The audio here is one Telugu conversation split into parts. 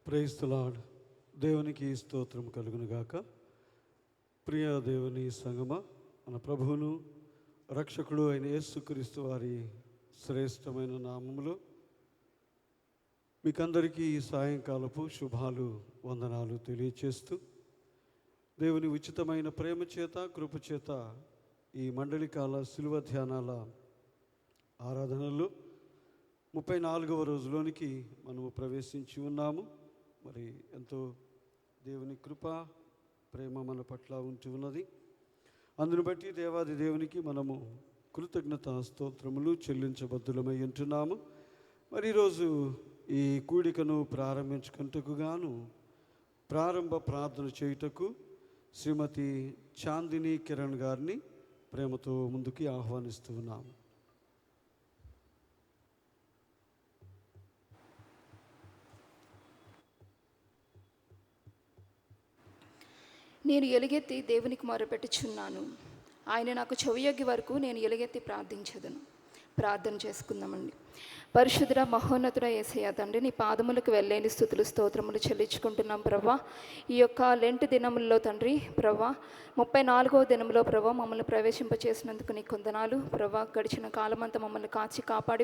Praise the lord. దేవునికి స్తోత్రం కలుగును గాక. ప్రియ దేవుని సంగమ, మన ప్రభువును రక్షకుడు అయిన యేసుక్రీస్తు వారి శ్రేష్టమైన నామములో మీకందరికీ ఈ సాయంకాలపు శుభాలు వందనాలు తెలియచేస్తూ, దేవుని ఉచితమైన ప్రేమ చేత కృపచేత ఈ మండలికాల శిలువ ధ్యానాల ఆరాధనలో 34వ రోజులోనికి మనము ప్రవేశించి ఉన్నాము. మరి ఎంతో దేవుని కృప ప్రేమ మన పట్ల ఉంటూ ఉన్నది. అందును బట్టి దేవాది దేవునికి మనము కృతజ్ఞతా స్తోత్రములు చెల్లించబద్దులమై ఉంటున్నాము. మరి ఈరోజు ఈ కూడికను ప్రారంభించుకుంటకు గాను ప్రారంభ ప్రార్థన చేయుటకు శ్రీమతి చాందిని కిరణ్ గారిని ప్రేమతో ముందుకి ఆహ్వానిస్తూ ఉన్నాము. నేను ఎలుగెత్తి దేవునికి మొరపెట్టుచున్నాను. ఆయన నాకు చెవియొగ్గి వరకు నేను ఎలుగెత్తి ప్రార్థించదను. ప్రార్థన చేసుకుందామండి. పరిశుద్ధ మహోన్నతుడ యేసయ్య తండ్రి, నీ పాదములకు వెళ్ళేని స్తుతులు స్తోత్రములు చెల్లించుకుంటున్నాం ప్రభా. ఈ యొక్క లెంట్ దినముల్లో తండ్రి ప్రభా 34వ దినంలో ప్రభా మమ్మల్ని ప్రవేశింపచేసినందుకు నీ కొందనాలు ప్రభా. గడిచిన కాలమంతా మమ్మల్ని కాచి కాపాడి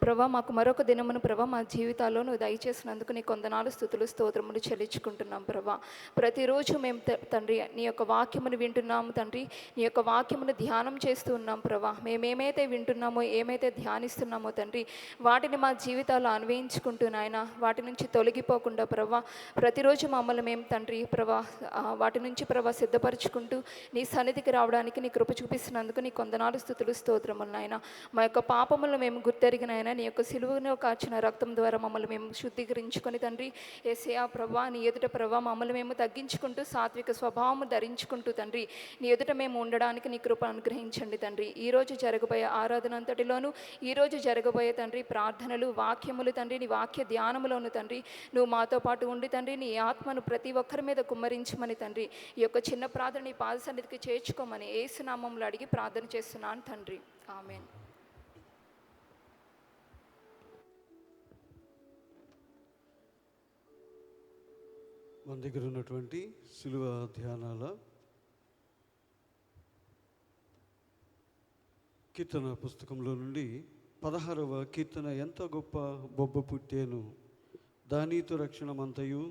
ప్రభా మాకు మరొక దినమును ప్రభా మా జీవితాల్లో నువ్వు దయచేసినందుకు నీ కొందనాలు స్తుతులు స్తోత్రములు చెల్లించుకుంటున్నాం ప్రభా. ప్రతిరోజు మేము తండ్రి నీ యొక్క వాక్యమును వింటున్నాము తండ్రి. నీ యొక్క వాక్యమును ధ్యానం చేస్తూ ఉన్నాం ప్రభా. మేమేమైతే వింటున్నామో ఏమైతే ధ్యానిస్తున్నామో తండ్రి, వాటిని మా జీవితాల్లో అన్వయించుకుంటూ నాయన వాటి నుంచి తొలగిపోకుండా ప్రభా ప్రతిరోజు మమ్మల్ని మేము తండ్రి ప్రభా వాటి నుంచి ప్రభా సిద్ధపరచుకుంటూ నీ సన్నిధికి రావడానికి నీ కృప చూపిస్తున్నందుకు నీ కొందనాలు స్తుతులు స్తోత్రములు నాయన. మా యొక్క పాపములను మేము గుర్తెరిగినాయన నీ యొక్క సిలువను కాచిన రక్తం ద్వారా మమ్మల్ని మేము శుద్ధీకరించుకొని తండ్రి యేసయ్యా ప్రభా నీ ఎదుట ప్రభా మమ్మల్ని మేము తగ్గించుకుంటూ సాత్విక స్వభావము ధరించుకుంటూ తండ్రి నీ ఎదుట మేము ఉండడానికి నీ కృప అనుగ్రహించండి తండ్రి. ఈరోజు జరగబోయే ఆరాధన అంతటిలోనూ ఈరోజు జరగబోయే తండ్రి ప్రార్థనలు వాక్యములు తండ్రి నీ వాక్య ధ్యానములోను తండ్రి నువ్వు మాతో పాటు ఉండి తండ్రి నీ ఆత్మను ప్రతి ఒక్కరి మీద కుమ్మరించమని తండ్రి ఈ యొక్క చిన్న ప్రార్థన నీ పాద సన్నిధికి చేర్చుకోమని యేసు నామములో అడిగి ప్రార్థన చేస్తున్నాను తండ్రి. ఆమేన్. మన దగ్గర ఉన్నటువంటి శిలువ ధ్యానాల కీర్తన పుస్తకంలో నుండి 16వ కీర్తన, ఎంత గొప్ప బొబ్బ పుట్టేను దానితో రక్షణమంతయు.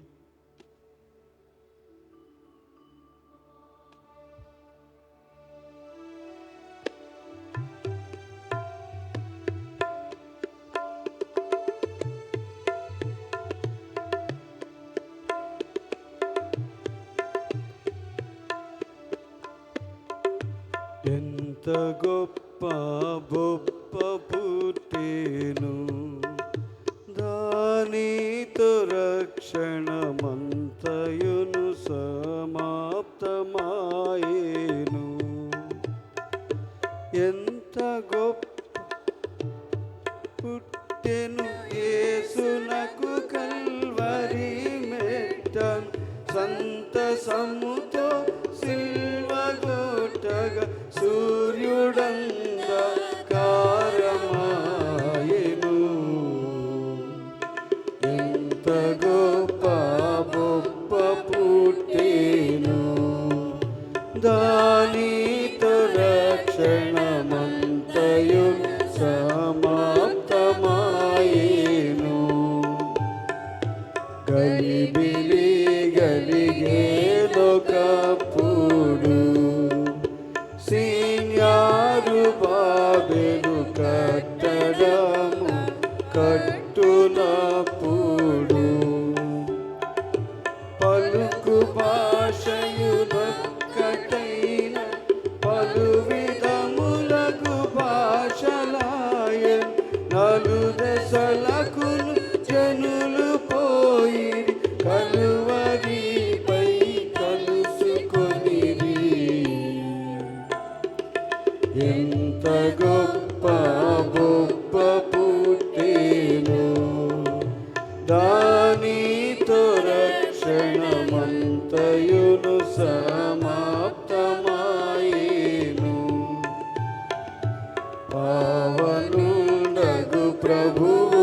ఎంత గొప్ప బొబ్బ పుట్టేను దానితో రక్షణమంతయును సమాప్తమాయేను. ఎంత గొప్ప పుట్టెను యేసునకు కల్వరి మెట్టను సంతసముతో సిల్వగొట్టగా సూర్యుడంధకారమాయెను. ఎంత గొప్ప బొబ్బ పుట్టేను దానితో రక్షణమంతయు సమాప్తమాయెను. గలిబిలి గలిగేనొకప్పుడు సీన్యారు బాబెలు కట్టడము కట్టునప్పుడు పలుకు భాషయునొక్కటైన పలు విధములకు భాషలాయన్. నలుదెసలకు జనులు పోయి కలువరిపై కలుసుకొనిరి. ఎంత గొప్ప బొబ్బ పుట్టేను దానితో రక్షణమంతయును సమాప్తమాయేను. పావనుండగు ప్రభువు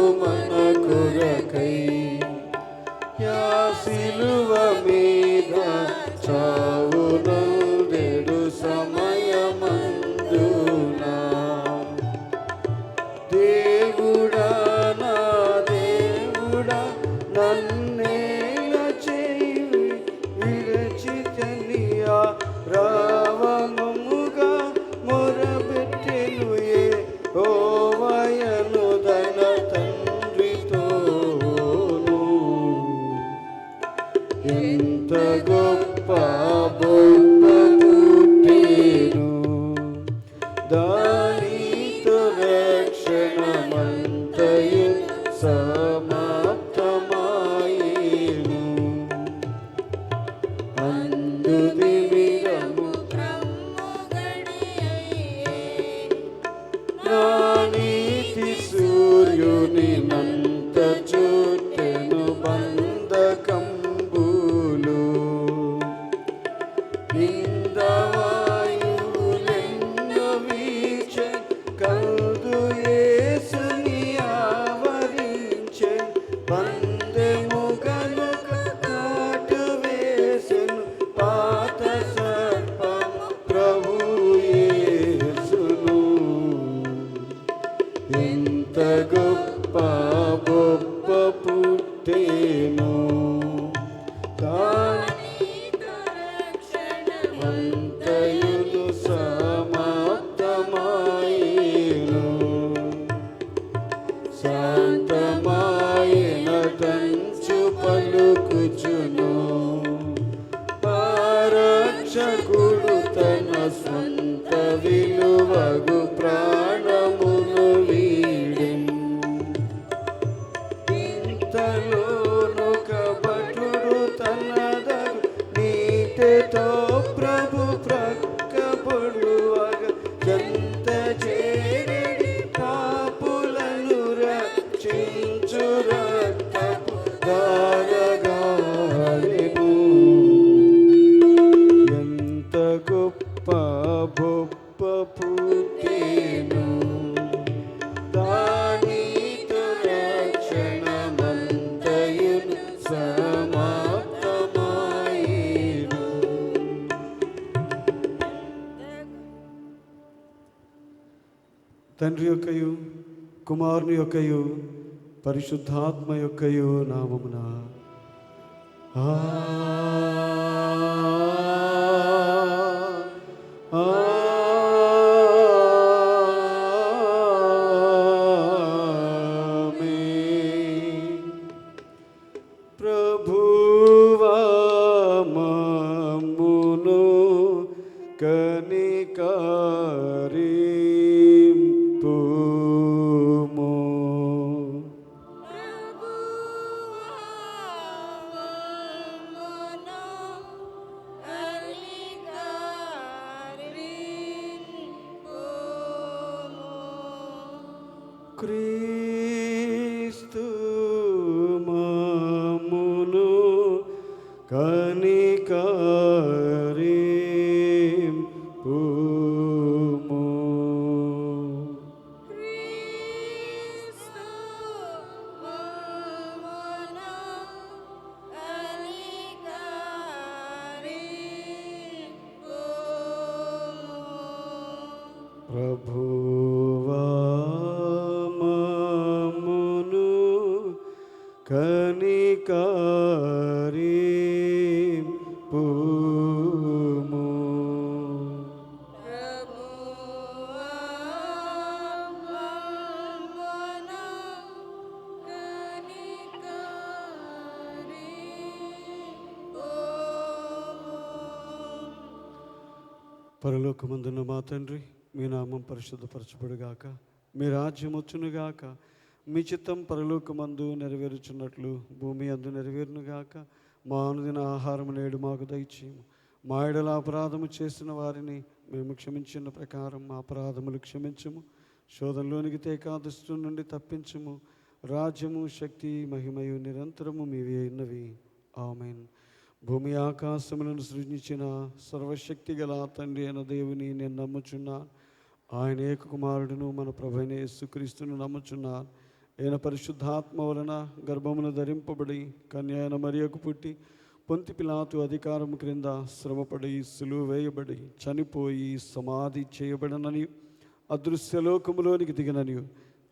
శాంతమాయన తంచు పలుకుచును రక్షకుడు తన స్వంత విలువగు ప్రాణమును వీడెన్ ఇంతలోను కపటుడు తనదగు నీటితో ప్రభు ప్రక్కపొడువగ జంత చేరడి పాపులను రక్షించు రక్తపు ధారగారెను ఎంత గొప్ప గొప్ప పుట్టేను దానితో రక్షణమంతయును సమాప్తమాయేను. తండ్రి యొక్కయు కుమారుని యొక్కయు పరిశుద్ధాత్మ యొక్కయు నామమున ఆమేన్. ప్రభువా మమ్మును కనికరింపుము. క్రీస్తు మమ్మును కనికరింపుము. ప్రభువా మమ్మును కనికరింపుము. పరలోకమందున్న మా తండ్రి, మీ నామం పరిశుద్ధపరచబడుగాక, మీ రాజ్యం వచ్చునుగాక, మీ చిత్తం పరలోకమందు నెరవేరుచున్నట్లు భూమి అందు నెరవేరునుగాక. మా అనుదిన ఆహారం నేడు మాకు దయచేయము. మా ఎడల అపరాధము చేసిన వారిని మేము క్షమించిన ప్రకారం మా అపరాధములు క్షమించము. శోధనలోనికి తేకాదుష్టు నుండి తప్పించము. రాజ్యము శక్తి మహిమయు నిరంతరము మీవే ఉన్నవి. ఆమేన్. భూమి ఆకాశములను సృజించిన సర్వశక్తి గల తండ్రి అయిన దేవుని నేను నమ్ముచున్నాను. ఆయన ఏక కుమారుడును మన ప్రభువైన యేసుక్రీస్తును నమ్ముచున్నాను. ఆయన పరిశుద్ధాత్మ వలన గర్భమును ధరింపబడి కన్యాయన మరియకు పుట్టి పొంతి పిలాతు అధికారము క్రింద శ్రమపడి సిలువ వేయబడి చనిపోయి సమాధి చేయబడనని అదృశ్యలోకములోనికి దిగనని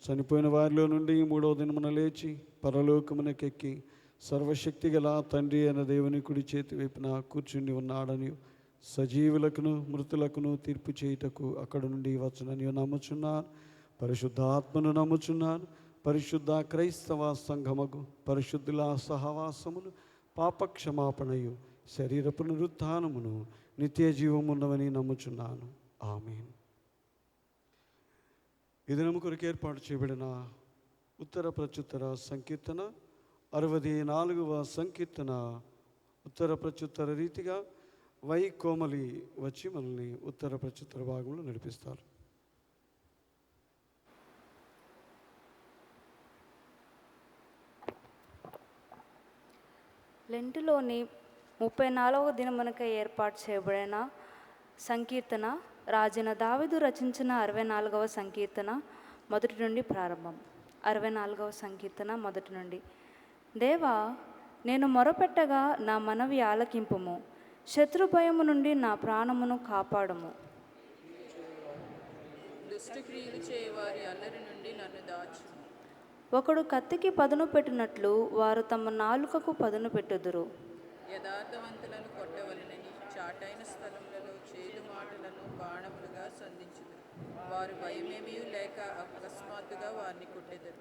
చనిపోయిన వారిలో నుండి మూడవ దినమున లేచి పరలోకమునకెక్కి సర్వశక్తి గల తండ్రి అయిన దేవుని కుడి చేతి వైపున కూర్చుని ఉన్నాడని సజీవులకును మృతులకును తీర్పు చేయుటకు అక్కడ నుండి వచ్చునని నమ్ముచున్నాను. పరిశుద్ధాత్మను నమ్ముచున్నాను. పరిశుద్ధ క్రైస్తవ సంఘముకు పరిశుద్ధుల సహవాసమును పాపక్షమాపణయు శరీర పునరుత్థానమును నిత్య జీవమున్నవని నమ్ముచున్నాను. ఆమేన్. ఈ దినము కొరకు ఏర్పాటు చేయబడిన ఉత్తర ప్రత్యుత్తర సంకీర్తన 64వ సంకీర్తన ఉత్తర ప్రత్యుత్తర రీతిగా వై కోమలి వచ్చి మనల్ని ఉత్తర ప్రత్యుత్తర భాగంలో నడిపిస్తారు. లెంటులోని 34వ దినమునకై ఏర్పాటు చేయబడిన సంకీర్తన రాజైన దావీదు రచించిన 64వ సంకీర్తన మొదటి నుండి ప్రారంభం. 64వ సంకీర్తన మొదటి నుండి. దేవా, నేను మొరపెట్టగా నా మనవి ఆలకింపుము. శత్రు భయము నుండి నా ప్రాణమును కాపాడుము. దుష్టక్రియలు చేయవారి అల్లరి నుండి నన్ను దాచు. ఒకడు కత్తికి పదును పెట్టినట్లు వారు తమ నాలుకకు పదును పెట్టుదురు. యథార్థవంతులను కొట్టవలనని చాటైన స్థలములలో చేదు మాటలను బాణములుగా సంధించుదురు. వారు భయమేమీ లేక అకస్మాత్తుగా వారిని కొట్టెదరు.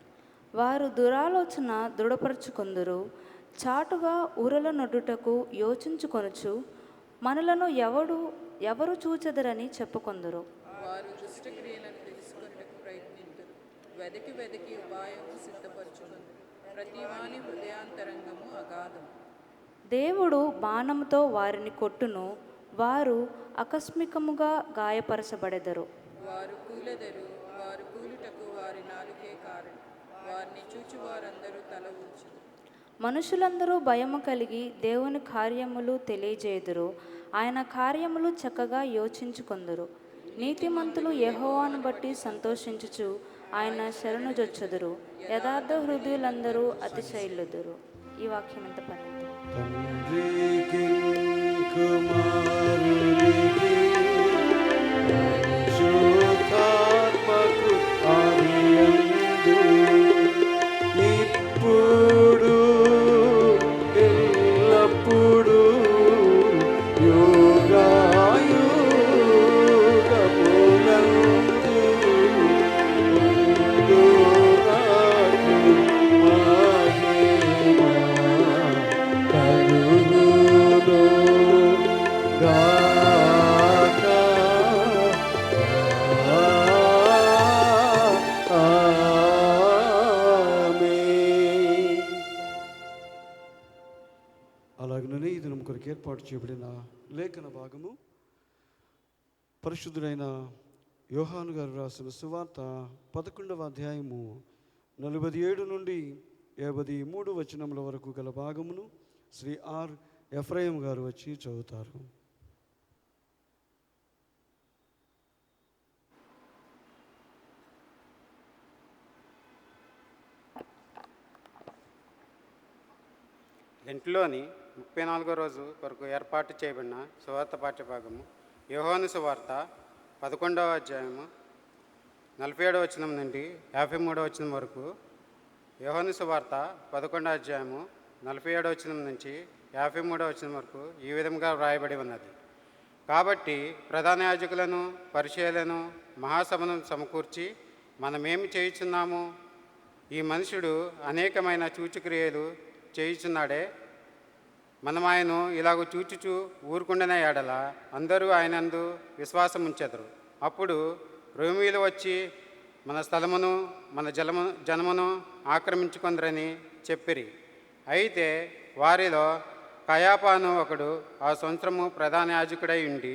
వారు దురాలోచన దృఢపరచుకొందురు. చాటుగా ఊరల నొడ్డుటకు యోచించుకొనుచు మనలను ఎవరు చూచెదరని చెప్పుకొందురు. వారు దుష్టక్రియలను తెలుసుకొనుటకు ప్రయత్నింతురు. వెదకి వెదకి ఉపాయము సిద్ధపరచును. ప్రతివాని హృదయాంతరంగము అగాధము. దేవుడు బాణంతో వారిని కొట్టును. వారు ఆకస్మికముగా గాయపరచబడెదరు. వారు కూలెదరు. వారు కూలుటకు వారి నాలుకే కారణం. వారిని చూచి వారందరూ తల ఊచురు. మనుషులందరూ భయము కలిగి దేవుని కార్యములు తెలియజేయుదురు. ఆయన కార్యములు చక్కగా యోచించుకొందురు. నీతిమంతులు యెహోవాను బట్టి సంతోషించుచు ఆయన శరణుజొచ్చుదురు. యథార్థ హృదయులందరూ అతిశయిల్లుదురు. ఈ వాక్యం ఎంత పని. తండ్రికి కుమారునికి పరిశుద్ధాత్మకు ఆదియందు ఇప్పుడు ఎల్లప్పుడు యుగాయుగములందు ఉండుగాక మహిమ కలుగును గాక. ఆమేన్. అలాగనే ఇది నమ్మ కొరకు ఏర్పాటు చేయబడిన లేఖన భాగము పరిశుద్ధుడైన యోహాను గారు రాసిన సువార్త 11వ అధ్యాయము 47 నుండి 53 వచనముల వరకు గల భాగమును శ్రీ ఆర్ ఎఫ్రాయిం గారు వచ్చి చదువుతారు. లెంట్లోని 34వ రోజు కొరకు ఏర్పాటు చేయబడిన సువార్త పాఠ్యభాగము యోహాను సువార్త 11వ అధ్యాయము 47వ వచనం నుండి 53వ వచనం వరకు. యోహాను సువార్త 11వ అధ్యాయము 47వ వచనం నుంచి 53వ వచనం వరకు ఈ విధంగా వ్రాయబడి ఉన్నది. కాబట్టి ప్రధాన యాజకులను పరిచయులను మహాసభను సమకూర్చి మనమేమి చేయుచున్నాము? ఈ మనుషుడు అనేకమైన సూచక్రియలు చేయుచున్నాడే. మనం ఆయను ఇలాగ చూచుచు ఊరుకుండనే ఏడల అందరూ ఆయనందు విశ్వాసం ఉంచెదరు. అప్పుడు రోమీయులు వచ్చి మన స్థలమును మన జనమును ఆక్రమించుకొందరని చెప్పిరి. అయితే వారిలో కయాపాను ఒకడు ఆ సంవత్సరము ప్రధాన యాజకుడై ఉండి,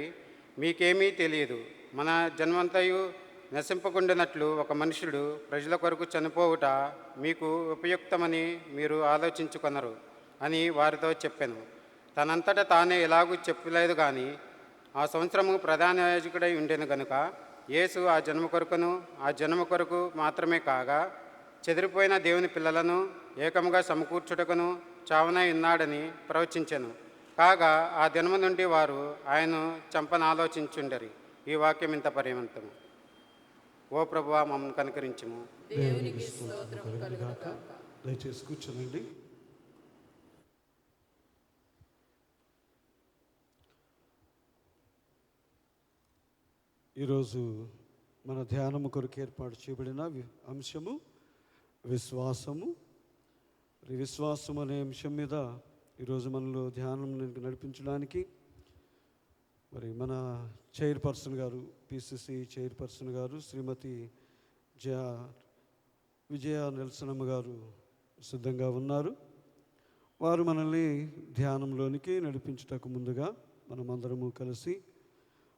మీకేమీ తెలియదు, మన జన్మంతయు నశింపకుండినట్లు ఒక మనుషుడు ప్రజల కొరకు చనిపోవుట మీకు ఉపయుక్తమని మీరు ఆలోచించుకొనరు అని వారితో చెప్పాను. తనంతట తానే ఎలాగూ చెప్పలేదు కానీ ఆ సంవత్సరము ప్రధాన యాజకుడై ఉండెను గనుక యేసు ఆ జన్మ కొరకు మాత్రమే కాగా చెదిరిపోయిన దేవుని పిల్లలను ఏకముగా సమకూర్చుటకును చావనై ఉన్నాడని ప్రవచించెను. కాగా ఆ దినము నుండి వారు ఆయన చంపనాలోచించుండరి. ఈ వాక్యం ఇంత పర్యవంతము. ఓ ప్రభువా, మమ్మల్ని కనుకరించుము. దేవునికి స్తోత్రం కలుగుగాక. దయచేసి కూర్చోనండి. ఈరోజు మన ధ్యానము కొరకు ఏర్పాటు చేయబడిన అంశము విశ్వాసము. ఈ విశ్వాసం అనే అంశం మీద ఈరోజు మనలో ధ్యానం నడిపించడానికి మరి మన చైర్పర్సన్ గారు, పిసిసి చైర్పర్సన్ గారు శ్రీమతి విజయ నెల్సనమ్మ గారు సిద్ధంగా ఉన్నారు. వారు మనల్ని ధ్యానంలోనికి నడిపించుటకు ముందుగా మనమందరము కలిసి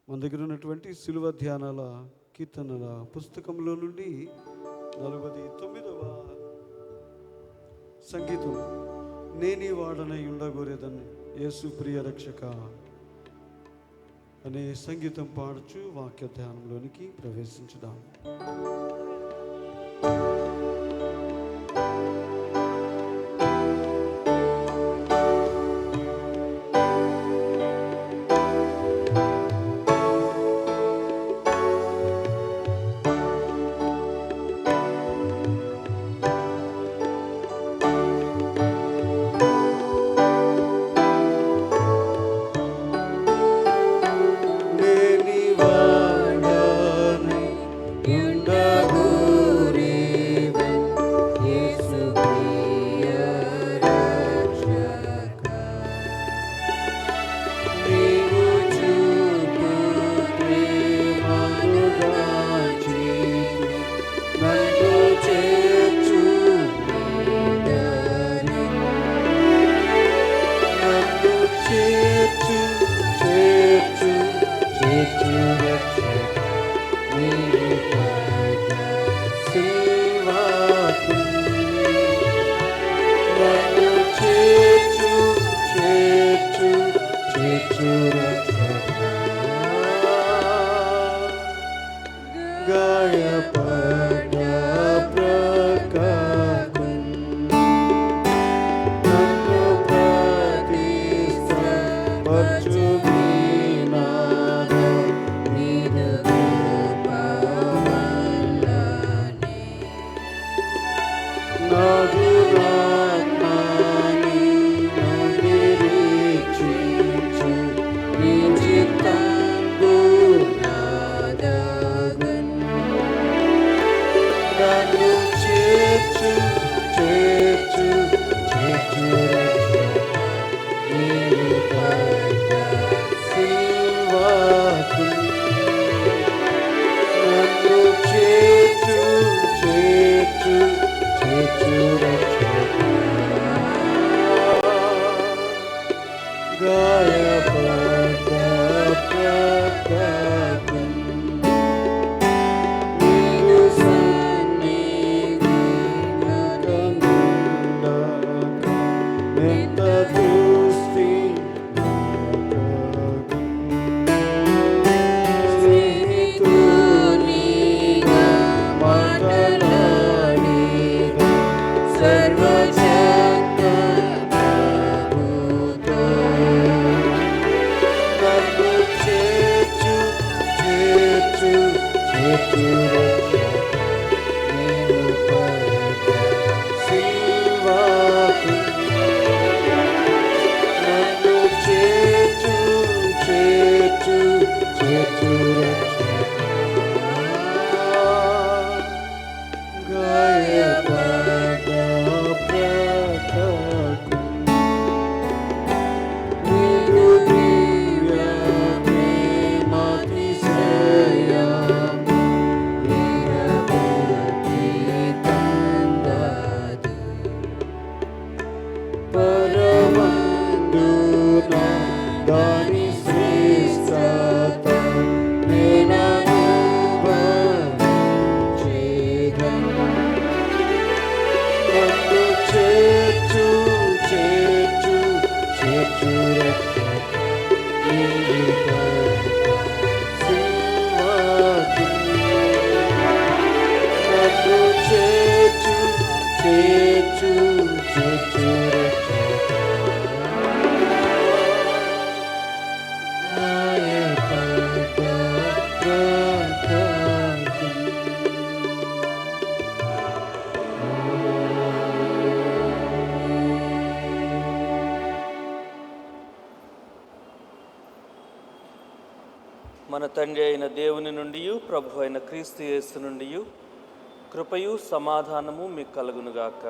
మన దగ్గర ఉన్నటువంటి సిలువ ధ్యానాల కీర్తనల పుస్తకంలో నుండి 49వ సంగీతం, నేనీ వాడనై ఉండగోరేదని యేసు ప్రియ రక్షక అనే సంగీతం పాడుచు వాక్య ధ్యానంలోనికి ప్రవేశించుదాం. ఉండగోరే మన తండ్రి అయిన దేవుని నుండి ప్రభు అయిన క్రీస్తు యేసు నుండి కృపయు సమాధానము మీకు కలుగునుగాక.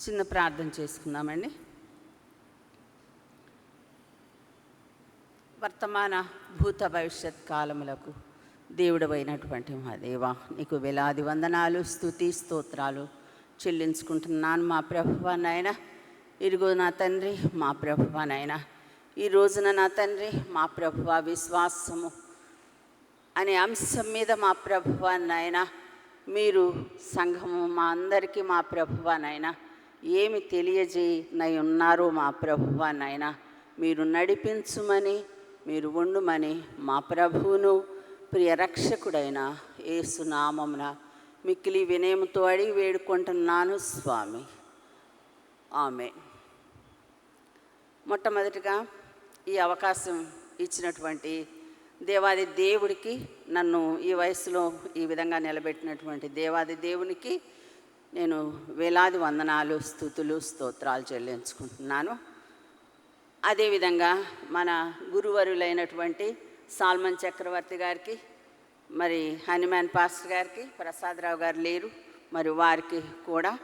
చిన్న ప్రార్థన చేసుకుందామండి. వర్తమాన భూత భవిష్యత్ కాలములకు దేవుడవైనటువంటి మా దేవా, నీకు వేలాది వందనాలు, స్తుతి స్తోత్రాలు చెల్లించుకుంటున్నాను మా ప్రభువా నాయన. ఇరుగు నా తండ్రి, మా ప్రభువా నాయన, ఈ రోజున నా తండ్రి మా ప్రభువా విశ్వాసము అనే అంశం మీద మా ప్రభువా నాయన మీరు సంఘము మా అందరికీ మా ప్రభువా నాయన ఏమి తెలియజేయనై ఉన్నారు మా ప్రభువా నాయన, మీరు నడిపించుమని, మీరు ఉండుమని మా ప్రభువును ప్రియ రక్షకుడైన యేసు నామమున మిక్కిలి వినయముతో అడిగి వేడుకుంటున్నాను స్వామి, ఆమేన్. మొట్టమొదటిగా ఈ అవకాశం ఇచ్చినటువంటి దేవాది దేవుడికి, నన్ను ఈ వయసులో ఈ విధంగా నిలబెట్టినటువంటి దేవాది దేవునికి నేను వేలాది వందనాలు, స్తుతులు, స్తోత్రాలు చెల్లించుకుంటున్నాను. అదేవిధంగా మన గురువరులైనటువంటి సాల్మన్ చక్రవర్తి గారికి, మరి హనుమాన్ పాస్టర్ గారికి, ప్రసాదరావు గారు లేరు, మరి వారికి కూడా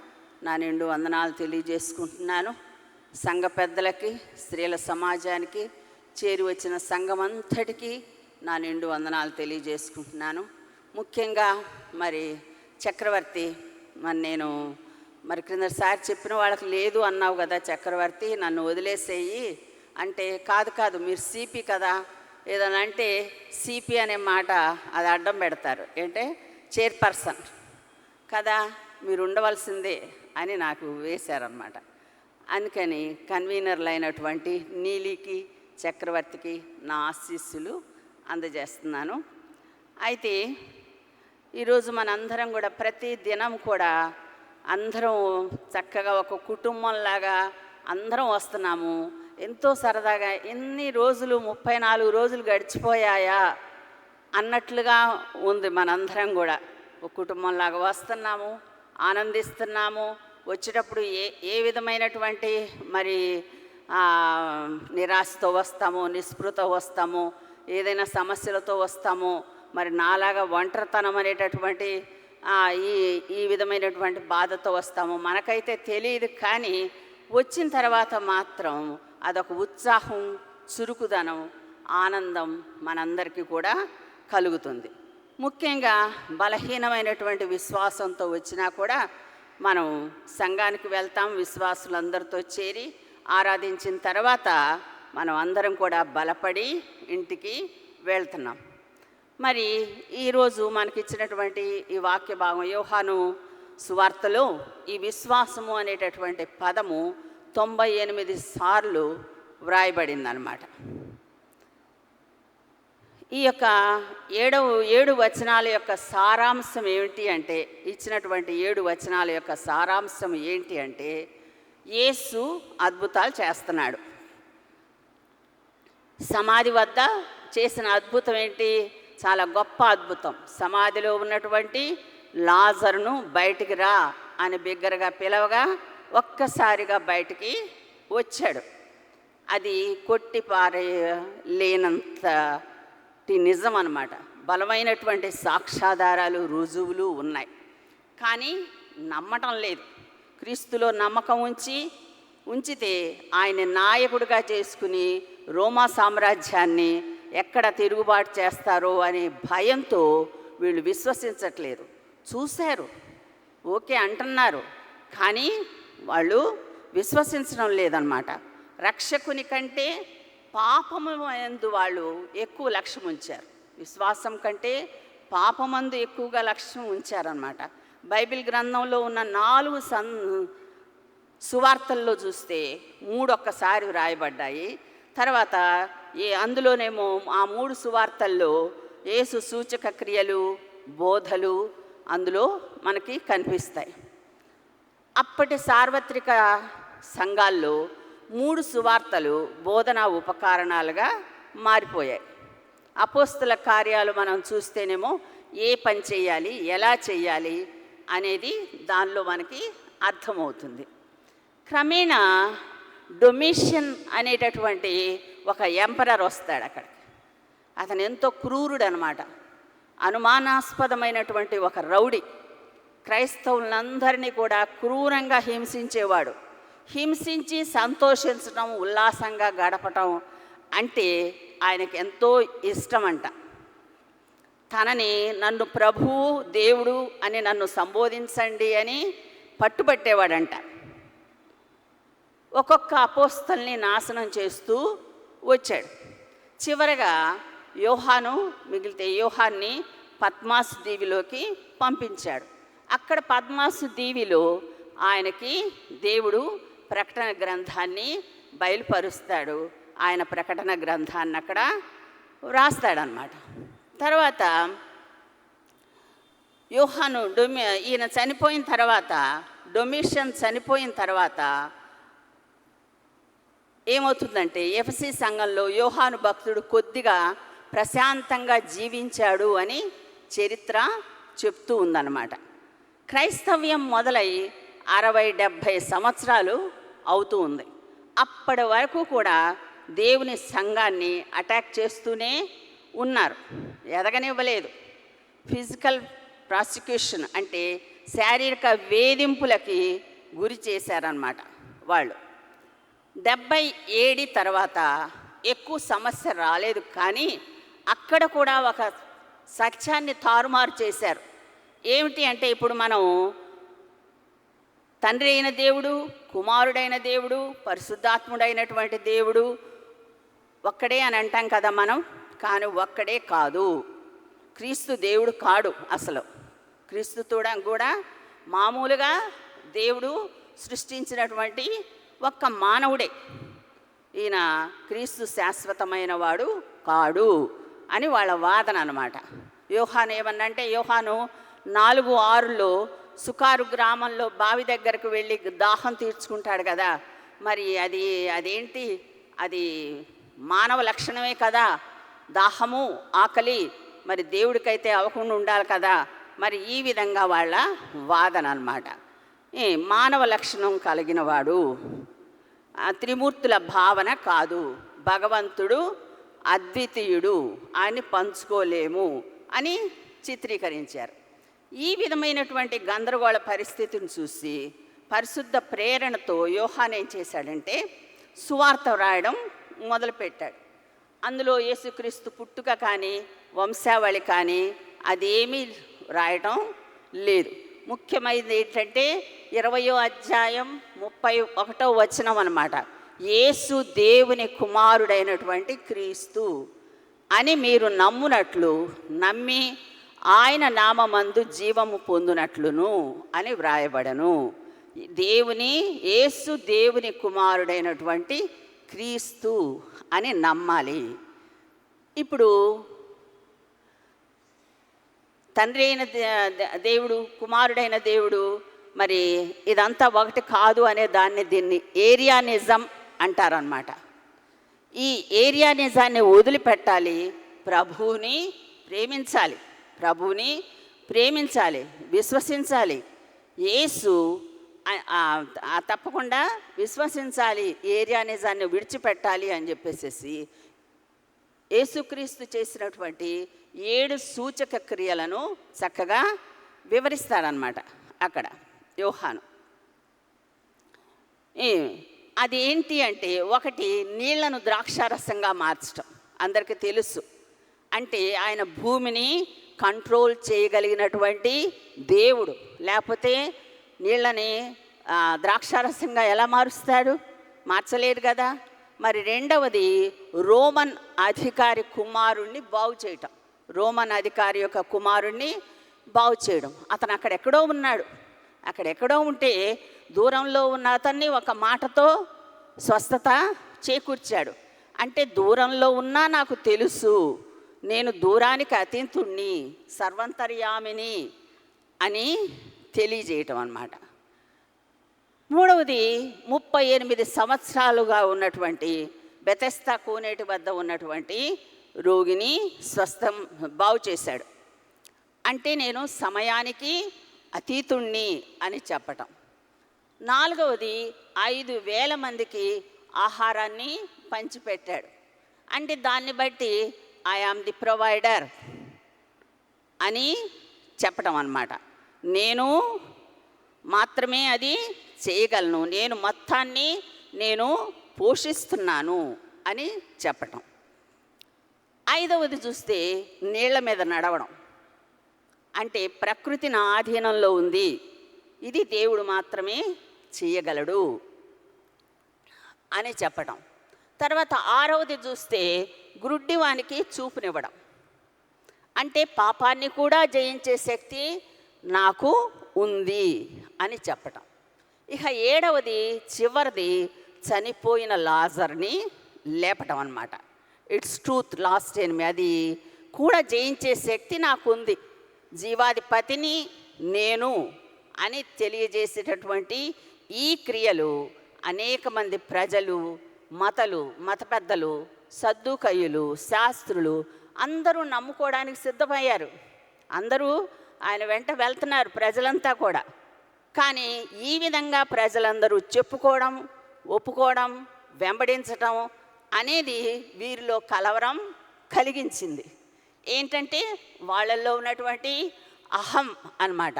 నా నిండు వందనాలు తెలియజేసుకుంటున్నాను. సంఘ పెద్దలకి, స్త్రీల సమాజానికి, చేరి వచ్చిన సంఘమంతటికీ నా నిండు వందనాలు తెలియజేసుకుంటున్నాను. ముఖ్యంగా మరి చక్రవర్తి, నేను క్రిందసారి చెప్పిన వాళ్ళకి లేదు అన్నావు కదా చక్రవర్తి, నన్ను వదిలేసేయి అంటే, కాదు మీరు సిపి కదా, ఏదైనా అంటే సిపి అనే మాట అది అడ్డం పెడతారు, ఏంటే చైర్పర్సన్ కదా, మీరు ఉండవలసిందే అని నాకు వేశారన్నమాట. అందుకని కన్వీనర్లు అయినటువంటి నీలికి, చక్రవర్తికి నా ఆశీస్సులు అందజేస్తున్నాను. అయితే ఈరోజు మనందరం కూడా ప్రతి దినం కూడా అందరం చక్కగా ఒక కుటుంబంలాగా అందరం వస్తున్నాము. ఎంతో సరదాగా ఎన్ని రోజులు 34 రోజులు గడిచిపోయాయా అన్నట్లుగా ఉంది. మనందరం కూడా ఒక కుటుంబంలాగా వస్తున్నాము, ఆనందిస్తున్నాము. వచ్చేటప్పుడు ఏ విధమైనటువంటి మరి నిరాశతో వస్తాము, నిస్పృహతో వస్తాము, ఏదైనా సమస్యలతో వస్తాము, మరి నాలాగా ఒంటరితనం అనేటటువంటి ఈ విధమైనటువంటి బాధతో వస్తాము. మనకైతే తెలియదు, కానీ వచ్చిన తర్వాత మాత్రం అదొక ఉత్సాహం, చురుకుదనం, ఆనందం మనందరికీ కూడా కలుగుతుంది. ముఖ్యంగా బలహీనమైనటువంటి విశ్వాసంతో వచ్చినా కూడా మనం సంఘానికి వెళ్తాం, విశ్వాసులందరితో చేరి ఆరాధించిన తర్వాత మనం అందరం కూడా బలపడి ఇంటికి వెళ్తున్నాం. మరి ఈరోజు మనకిచ్చినటువంటి ఈ వాక్య భాగం యోహాను సువార్తలో ఈ విశ్వాసము అనేటటువంటి పదము 98 సార్లు వ్రాయబడిందనమాట. ఈ యొక్క 7 వచనాల యొక్క సారాంశం ఏమిటి అంటే, ఇచ్చినటువంటి 7 వచనాల యొక్క సారాంశం ఏంటి అంటే, యేసు అద్భుతాలు చేస్తున్నాడు. సమాధి వద్ద చేసిన అద్భుతం ఏంటి? చాలా గొప్ప అద్భుతం. సమాధిలో ఉన్నటువంటి లాజరును బయటికి రా అని బిగ్గరగా పిలవగా ఒక్కసారిగా బయటికి వచ్చాడు. అది కొట్టిపారేయలేనంతటి నిజం అన్నమాట. బలమైనటువంటి సాక్ష్యాధారాలు, రుజువులు ఉన్నాయి, కానీ నమ్మటం లేదు. క్రీస్తులో నమ్మకం ఉంచితే ఆయన నాయకుడిగా చేసుకుని రోమా సామ్రాజ్యాన్ని ఎక్కడ తిరుగుబాటు చేస్తారో అనే భయంతో వీళ్ళు విశ్వసించట్లేదు. చూశారు, ఓకే అంటున్నారు, కానీ వాళ్ళు విశ్వసించడం లేదన్నమాట. రక్షకుని కంటే పాపము యందు వాళ్ళు ఎక్కువ లక్ష్యం ఉంచారు. విశ్వాసం కంటే పాపమందు ఎక్కువగా లక్ష్యం ఉంచారన్నమాట. బైబిల్ గ్రంథంలో ఉన్న 4 సువార్తల్లో చూస్తే 3 ఒక్కసారి వ్రాయబడ్డాయి. తర్వాత అందులోనేమో ఆ 3 సువార్తల్లో యేసు సూచక క్రియలు, బోధలు అందులో మనకి కనిపిస్తాయి. అప్పటి సార్వత్రిక సంఘాల్లో 3 సువార్తలు బోధనా ఉపకరణాలుగా మారిపోయాయి. అపోస్తల కార్యాలు మనం చూస్తేనేమో ఏ పని చేయాలి, ఎలా చేయాలి అనేది దానిలో మనకి అర్థమవుతుంది. క్రమేణా డొమిషియన్ అనేటటువంటి ఒక ఎంపరర్ వస్తాడు అక్కడికి. అతను ఎంతో క్రూరుడు అనమాట, అనుమానాస్పదమైనటువంటి ఒక రౌడీ. క్రైస్తవులందరినీ కూడా క్రూరంగా హింసించేవాడు. హింసించి సంతోషించడం, ఉల్లాసంగా గడపటం అంటే ఆయనకి ఎంతో ఇష్టమంట. తనని నన్ను ప్రభువు, దేవుడు అని నన్ను సంబోధించండి అని పట్టుబట్టేవాడంట. ఒక్కొక్క అపోస్తల్ని నాశనం చేస్తూ వచ్చాడు. చివరగా యోహాను మిగిలితే యోహాన్ని పద్మాసు దీవిలోకి పంపించాడు. అక్కడ పద్మాసు దీవిలో ఆయనకి దేవుడు ప్రకటన గ్రంథాన్ని బయలుపరుస్తాడు. ఆయన ప్రకటన గ్రంథాన్ని అక్కడ వ్రాస్తాడనమాట. తర్వాత యోహాను ఈయన చనిపోయిన తర్వాత, డొమిషియన్ చనిపోయిన తర్వాత ఏమవుతుందంటే, ఎఫెసీ సంఘంలో యోహాను భక్తుడు కొద్దిగా ప్రశాంతంగా జీవించాడు అని చరిత్ర చెప్తూ ఉందన్నమాట. క్రైస్తవ్యం మొదలై 60-70 సంవత్సరాలు అవుతూ ఉంది. అప్పటి వరకు కూడా దేవుని సంఘాన్ని అటాక్ చేస్తూనే ఉన్నారు, ఎదగనివ్వలేదు. ఫిజికల్ ప్రాసిక్యూషన్ అంటే శారీరక వేధింపులకి గురి చేశారన్నమాట వాళ్ళు. 70 తర్వాత ఎక్కువ సమస్య రాలేదు, కానీ అక్కడ కూడా ఒక సత్యాన్ని తారుమారు చేశారు. ఏమిటి అంటే, ఇప్పుడు మనం తండ్రి అయిన దేవుడు, కుమారుడైన దేవుడు, పరిశుద్ధాత్ముడైనటువంటి దేవుడు ఒక్కడే అని అంటాం కదా మనం, కానీ ఒక్కడే కాదు. క్రీస్తు దేవుడు కాడు అసలు. క్రీస్తు కూడా మామూలుగా దేవుడు సృష్టించినటువంటి ఒక్క మానవుడే. ఈయన క్రీస్తు శాశ్వతమైన వాడు కాడు అని వాళ్ళ వాదన అన్నమాట. యోహాను ఏమన్నంటే, యోహాను 4:6 సుకారు గ్రామంలో బావి దగ్గరకు వెళ్ళి దాహం తీర్చుకుంటాడు కదా. మరి అదేంటి అది మానవ లక్షణమే కదా, దాహము ఆకలి మరి దేవుడికైతే అవ్వకుండా ఉండాలి కదా. మరి ఈ విధంగా వాళ్ళ వాదన అన్నమాట. మానవ లక్షణం కలిగిన వాడు, త్రిమూర్తుల భావన కాదు, భగవంతుడు అద్వితీయుడు, ఆయన్ని పంచుకోలేము అని చిత్రీకరించారు. ఈ విధమైనటువంటి గందరగోళ పరిస్థితిని చూసి పరిశుద్ధ ప్రేరణతో యోహాన్ ఏం చేశాడంటే సువార్త రాయడం మొదలుపెట్టాడు. అందులో యేసుక్రీస్తు పుట్టుక కానీ వంశావళి కానీ అదేమీ రాయడం లేదు. ముఖ్యమైనది ఏంటంటే 20వ అధ్యాయం 31వ వచనం అన్నమాట. యేసు దేవుని కుమారుడైనటువంటి క్రీస్తు అని మీరు నమ్మునట్లు నమ్మి ఆయన నామమందు జీవము పొందునట్లును అని వ్రాయబడను. యేసు దేవుని కుమారుడైనటువంటి క్రీస్తు అని నమ్మాలి. ఇప్పుడు తండ్రి అయిన దేవుడు, కుమారుడైన దేవుడు, మరి ఇదంతా ఒకటి కాదు అనే దీన్ని ఏరియానిజం అంటారనమాట. ఈ ఏరియానిజాన్ని వదిలిపెట్టాలి, ప్రభువుని ప్రేమించాలి, విశ్వసించాలి. యేసు తప్పకుండా విశ్వసించాలి, ఏరియానిజాన్ని విడిచిపెట్టాలి అని చెప్పేసి యేసుక్రీస్తు చేసినటువంటి 7 సూచక క్రియలను చక్కగా వివరిస్తాడనమాట అక్కడ యోహాను. అదేంటి అంటే, ఒకటి నీళ్లను ద్రాక్షారసంగా మార్చడం అందరికీ తెలుసు. అంటే ఆయన భూమిని కంట్రోల్ చేయగలిగినటువంటి దేవుడు, లేకపోతే నీళ్ళని ద్రాక్షారసంగా ఎలా మారుస్తాడు? మార్చలేడు కదా. మరి రెండవది రోమన్ అధికారి కుమారుణ్ణి బాగు చేయటం, రోమన్ అధికారి యొక్క కుమారుణ్ణి బాగు చేయడం. అతను అక్కడెక్కడో ఉన్నాడు, అక్కడెక్కడో ఉంటే దూరంలో ఉన్న అతన్ని ఒక మాటతో స్వస్థత చేకూర్చాడు. అంటే దూరంలో ఉన్నా నాకు తెలుసు, నేను దూరానికి అతీతుణ్ణి, సర్వంతర్యామిని అని తెలియజేయటం అన్నమాట. మూడవది 38 సంవత్సరాలుగా ఉన్నటువంటి బెతెస్దా కోనేటి వద్ద ఉన్నటువంటి రోగిని బాగు చేశాడు. అంటే నేను సమయానికి అతీతుణ్ణి అని చెప్పటం. నాలుగవది 5,000 మందికి ఆహారాన్ని పంచిపెట్టాడు. అంటే దాన్ని బట్టి ఐ ఆమ్ ది ప్రొవైడర్ అని చెప్పటం అన్నమాట. నేను మాత్రమే అది చేయగలను, నేను మొత్తాన్ని నేను పోషిస్తున్నాను అని చెప్పటం. ఐదవది చూస్తే నీళ్ల మీద నడవడం. అంటే ప్రకృతి నా ఆధీనంలో ఉంది, ఇది దేవుడు మాత్రమే చేయగలడు అని చెప్పటం. తర్వాత ఆరవది చూస్తే గుడ్డివానికి చూపునివ్వడం. అంటే పాపాన్ని కూడా జయించే శక్తి నాకు ఉంది అని చెప్పటం. ఇక ఏడవది చివరిది చనిపోయిన లాజర్ని లేపటం అన్నమాట. ఇట్స్ ట్రూత్, లాస్ట్ ఎనిమి, అది కూడా జయించే శక్తి నాకుంది, జీవాధిపతిని నేను అని తెలియజేసేటటువంటి ఈ క్రియలు అనేక మంది ప్రజలు, మత పెద్దలు, సద్దూకయ్యులు, శాస్త్రులు అందరూ నమ్ముకోవడానికి సిద్ధమయ్యారు. అందరూ ఆయన వెంట వెళ్తున్నారు, ప్రజలంతా కూడా. కానీ ఈ విధంగా ప్రజలందరూ చెప్పుకోవడం, ఒప్పుకోవడం, వెంబడించటం అనేది వీరిలో కలవరం కలిగించింది. ఏంటంటే వాళ్ళల్లో ఉన్నటువంటి అహం అన్నమాట.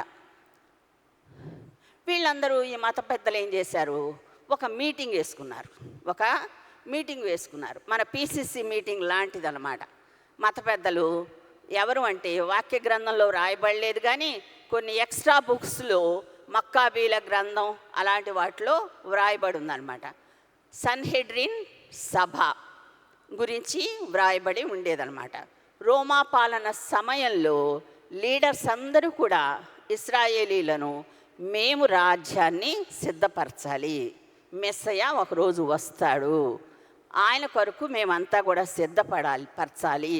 వీళ్ళందరూ, ఈ మత పెద్దలు ఏం చేశారు, ఒక మీటింగ్ వేసుకున్నారు. మన పిసిసి మీటింగ్ లాంటిది అన్నమాట. మత పెద్దలు ఎవరు అంటే, వాక్య గ్రంథంలో రాయబడలేదు కానీ కొన్ని ఎక్స్ట్రా బుక్స్లో మక్కాబీల గ్రంథం అలాంటి వాటిలో వ్రాయబడి ఉందన్నమాట. సన్హెడ్రిన్ సభ గురించి వ్రాయబడి ఉండేదన్నమాట. రోమా పాలన సమయంలో లీడర్స్ అందరూ కూడా ఇశ్రాయేలీలను, మేము రాజ్యాన్ని సిద్ధపరచాలి, మెస్సయ్య ఒకరోజు వస్తాడు, ఆయన కొరకు మేమంతా కూడా పరచాలి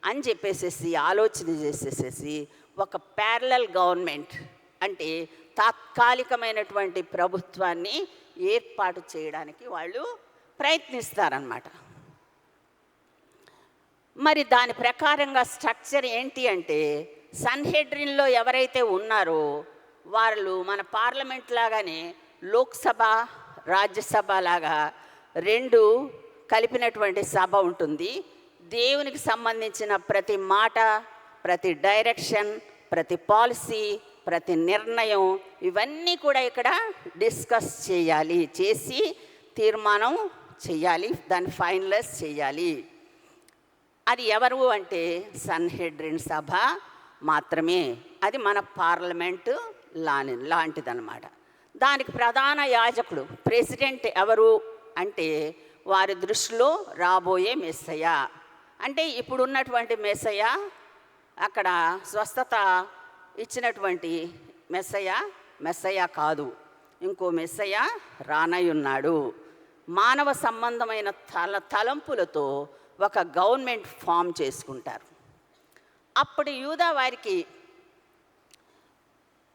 అని చెప్పేసేసి ఆలోచన చేసేసేసి ఒక ప్యారలల్ గవర్నమెంట్, అంటే తాత్కాలికమైనటువంటి ప్రభుత్వాన్ని ఏర్పాటు చేయడానికి వాళ్ళు ప్రయత్నిస్తారన్నమాట. మరి దాని ప్రకారంగా స్ట్రక్చర్ ఏంటి అంటే, సన్హెడ్రిన్లో ఎవరైతే ఉన్నారో వాళ్ళు మన పార్లమెంట్ లాగానే లోక్సభ రాజ్యసభ లాగా 2 కలిపినటువంటి సభ ఉంటుంది. దేవునికి సంబంధించిన ప్రతి మాట, ప్రతి డైరెక్షన్, ప్రతి పాలసీ, ప్రతి నిర్ణయం ఇవన్నీ కూడా ఇక్కడ డిస్కస్ చేయాలి, చేసి తీర్మానం చేయాలి, దాన్ని ఫైనలైజ్ చేయాలి. అది ఎవరు అంటే సన్హెడ్రిన్ సభ మాత్రమే. అది మన పార్లమెంటు లాంటిదన్నమాట. దానికి ప్రధాన యాజకుడు ప్రెసిడెంట్ ఎవరు అంటే వారి దృష్టిలో రాబోయే మెస్సయ్య. అంటే ఇప్పుడున్నటువంటి మెస్సయ్య, అక్కడ స్వస్థత ఇచ్చినటువంటి మెస్సయ్య కాదు, ఇంకో మెస్సయ్య రానయ్యున్నాడు. మానవ సంబంధమైన తలంపులతో ఒక గవర్నమెంట్ ఫామ్ చేసుకుంటారు. అప్పుడు యూదా వారికి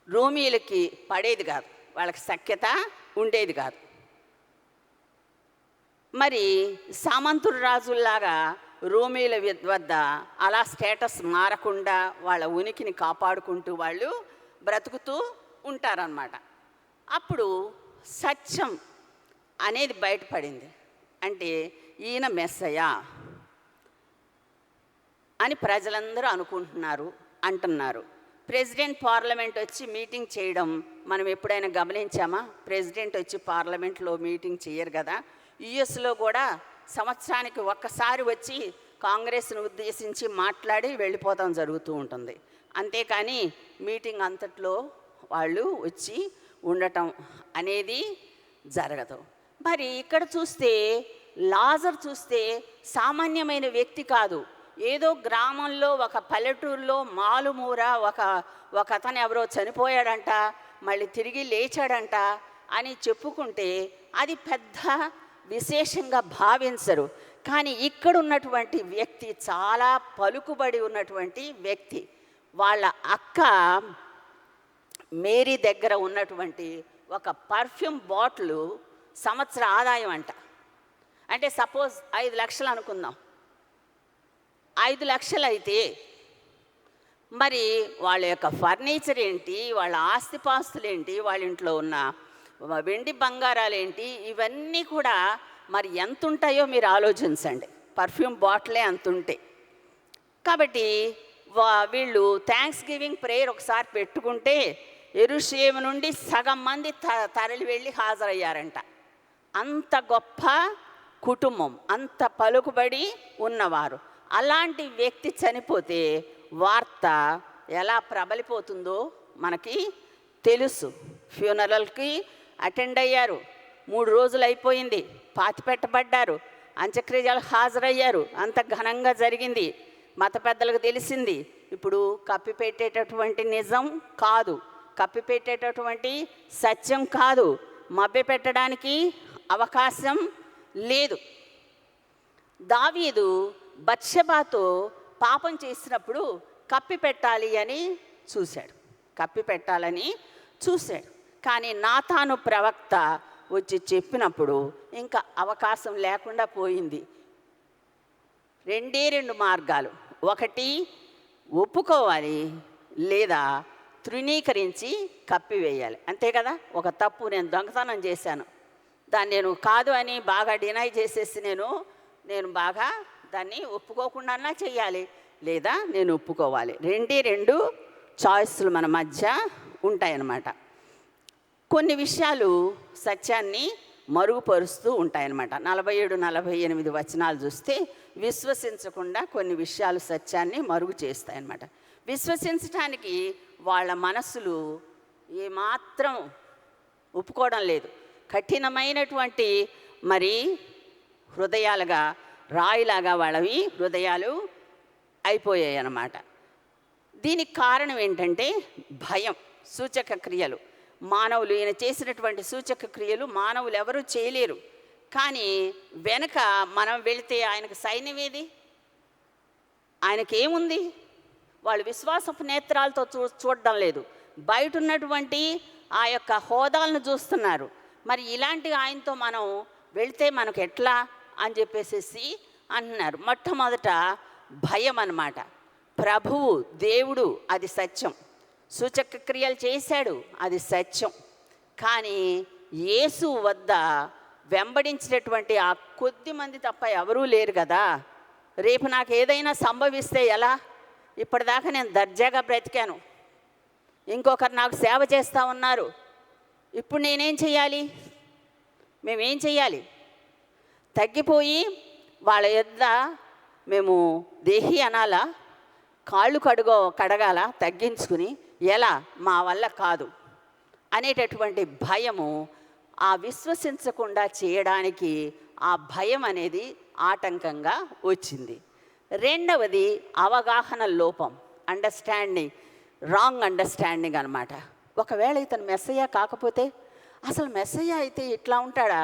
రోమీలకి పడేది కాదు, వాళ్ళకి సఖ్యత ఉండేది కాదు. మరి సామంతుడు రాజుల్లాగా రోమీల వద్ద అలా స్టేటస్ మారకుండా వాళ్ళ ఉనికిని కాపాడుకుంటూ వాళ్ళు బ్రతుకుతూ ఉంటారన్నమాట. అప్పుడు సత్యం అనేది బయటపడింది. అంటే ఈయన మెస్సయ్య అని ప్రజలందరూ అంటున్నారు. ప్రెసిడెంట్ పార్లమెంట్ వచ్చి మీటింగ్ చేయడం మనం ఎప్పుడైనా గమనించామా? ప్రెసిడెంట్ వచ్చి పార్లమెంట్లో మీటింగ్ చేయరు కదా. యుఎస్లో కూడా సంవత్సరానికి ఒక్కసారి వచ్చి కాంగ్రెస్ను ఉద్దేశించి మాట్లాడి వెళ్ళిపోవడం జరుగుతూ ఉంటుంది. అంతేకాని మీటింగ్ అంతట్లో వాళ్ళు వచ్చి ఉండటం అనేది జరగదు. మరి ఇక్కడ చూస్తే లాజర్ చూస్తే సామాన్యమైన వ్యక్తి కాదు. ఏదో గ్రామంలో ఒక పల్లెటూరులో మాలుమూర ఒక అతను ఎవరో చనిపోయాడంట, మళ్ళీ తిరిగి లేచాడంట అని చెప్పుకుంటే అది పెద్ద విశేషంగా భావించరు. కానీ ఇక్కడ ఉన్నటువంటి వ్యక్తి చాలా పలుకుబడి ఉన్నటువంటి వ్యక్తి. వాళ్ళ అక్క మేరీ దగ్గర ఉన్నటువంటి ఒక పర్ఫ్యూమ్ బాటిల్ సంవత్సర ఆదాయం అంట. అంటే సపోజ్ 5 లక్షలు అనుకుందాం. 5 లక్షలు అయితే మరి వాళ్ళ యొక్క ఫర్నిచర్ ఏంటి, వాళ్ళ ఆస్తిపాస్తులు ఏంటి, వాళ్ళ ఇంట్లో ఉన్న వెండి బంగారాలు ఏంటి, ఇవన్నీ కూడా మరి ఎంత ఉంటాయో మీరు ఆలోచించండి. పర్ఫ్యూమ్ బాటిలే అంత ఉంటాయి. కాబట్టి వీళ్ళు థ్యాంక్స్ గివింగ్ ప్రేయర్ ఒకసారి పెట్టుకుంటే యెరూషలేము నుండి సగం మంది తరలి వెళ్ళి హాజరయ్యారంట. అంత గొప్ప కుటుంబం, అంత పలుకుబడి ఉన్నవారు. అలాంటి వ్యక్తి చనిపోతే వార్త ఎలా ప్రబలిపోతుందో మనకి తెలుసు. ఫ్యూనరల్కి అటెండ్ అయ్యారు, 3 రోజులు అయిపోయింది, పాతిపెట్టబడ్డారు, అంత్యక్రియలు హాజరయ్యారు, అంత ఘనంగా జరిగింది. మత పెద్దలకు తెలిసింది. ఇప్పుడు కప్పిపెట్టేటటువంటి నిజం కాదు, కప్పిపెట్టేటటువంటి సత్యం కాదు, మభ్యపెట్టడానికి అవకాశం లేదు. దావీదు బత్షెబాతో పాపం చేసినప్పుడు కప్పిపెట్టాలని చూశాడు. కానీ నాతాను ప్రవక్త వచ్చి చెప్పినప్పుడు ఇంకా అవకాశం లేకుండా పోయింది. 2 మార్గాలు. ఒకటి ఒప్పుకోవాలి, లేదా తృణీకరించి కప్పివేయాలి. అంతే కదా. ఒక తప్పు, నేను దొంగతనం చేశాను, దాన్ని నేను కాదు అని బాగా డినై చేసేసి నేను బాగా దాన్ని ఒప్పుకోకుండా చేయాలి, లేదా నేను ఒప్పుకోవాలి. 2 చాయిస్లు మన మధ్య ఉంటాయన్నమాట. కొన్ని విషయాలు సత్యాన్ని మరుగుపరుస్తూ ఉంటాయన్నమాట. 47-48 వచనాలు చూస్తే విశ్వసించకుండా కొన్ని విషయాలు సత్యాన్ని మరుగు చేస్తాయన్నమాట. విశ్వసించడానికి వాళ్ళ మనస్సులు ఏమాత్రం ఒప్పుకోవడం లేదు. కఠినమైనటువంటి మరి హృదయాలుగా, రాయిలాగా వాళ్ళవి హృదయాలు అయిపోయాయి అన్నమాట. దీనికి కారణం ఏంటంటే భయం. సూచక క్రియలు మానవులు, ఈయన చేసినటువంటి సూచక క్రియలు మానవులు ఎవరూ చేయలేరు. కానీ వెనక మనం వెళితే ఆయనకు సైన్యమేది, ఆయనకేముంది? వాళ్ళు విశ్వాసపు నేత్రాలతో చూడడం లేదు, బయట ఉన్నటువంటి ఆ యొక్క హోదాలను చూస్తున్నారు. మరి ఇలాంటి ఆయనతో మనం వెళితే మనకు ఎట్లా అని చెప్పేసి అంటున్నారు. మొట్టమొదట భయం అన్నమాట. ప్రభువు దేవుడు, అది సత్యం. సూచక క్రియలు చేశాడు, అది సత్యం. కానీ యేసు వద్ద వెంబడించినటువంటి ఆ కొద్ది మంది తప్ప ఎవరూ లేరు కదా. రేపు నాకు ఏదైనా సంభవిస్తే ఎలా? ఇప్పటిదాకా నేను దర్జాగా బ్రతికాను, ఇంకొకరు నాకు సేవ చేస్తూ ఉన్నారు, ఇప్పుడు నేనేం చెయ్యాలి? మేమేం చెయ్యాలి? తగ్గిపోయి వాళ్ళ యొద్ద మేము దేహి అనాలా? కాళ్ళు కడగాల తగ్గించుకుని? ఎలా? మా వల్ల కాదు అనేటటువంటి భయము ఆ విశ్వసించకుండా చేయడానికి ఆ భయం అనేది ఆటంకంగా వచ్చింది. రెండవది అవగాహన లోపం, అండర్స్టాండింగ్, రాంగ్ అండర్స్టాండింగ్ అనమాట. ఒకవేళ ఇతను మెస్సయ్య కాకపోతే, అసలు మెస్సయ్య అయితే ఇట్లా ఉంటాడా?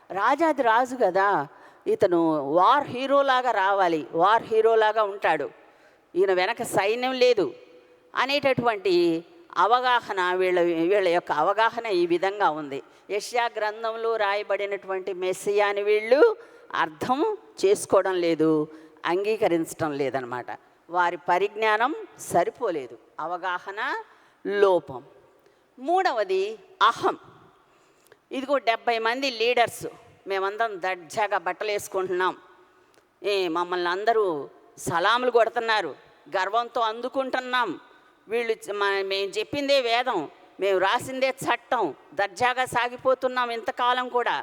రాజాది రాజు కదా, ఇతను వార్ హీరోలాగా రావాలి, వార్ హీరోలాగా ఉంటాడు, ఈయన వెనక సైన్యం లేదు అనేటటువంటి అవగాహన వీళ్ళ యొక్క అవగాహన ఈ విధంగా ఉంది. యెషయా గ్రంథంలో రాయబడినటువంటి మెస్సియాని వీళ్ళు అర్థం చేసుకోవడం లేదు, అంగీకరించడం లేదనమాట. వారి పరిజ్ఞానం సరిపోలేదు, అవగాహన లోపం. మూడవది అహం. ఇదిగో 70 మంది లీడర్స్, మేమందరం దర్జాగా బట్టలు వేసుకుంటున్నాం, మమ్మల్ని అందరూ సలాములు కొడుతున్నారు, గర్వంతో అందుకుంటున్నాం, వీళ్ళు మేము చెప్పిందే వేదం, మేము రాసిందే చట్టం, దర్జాగా సాగిపోతున్నాం ఇంతకాలం కూడా.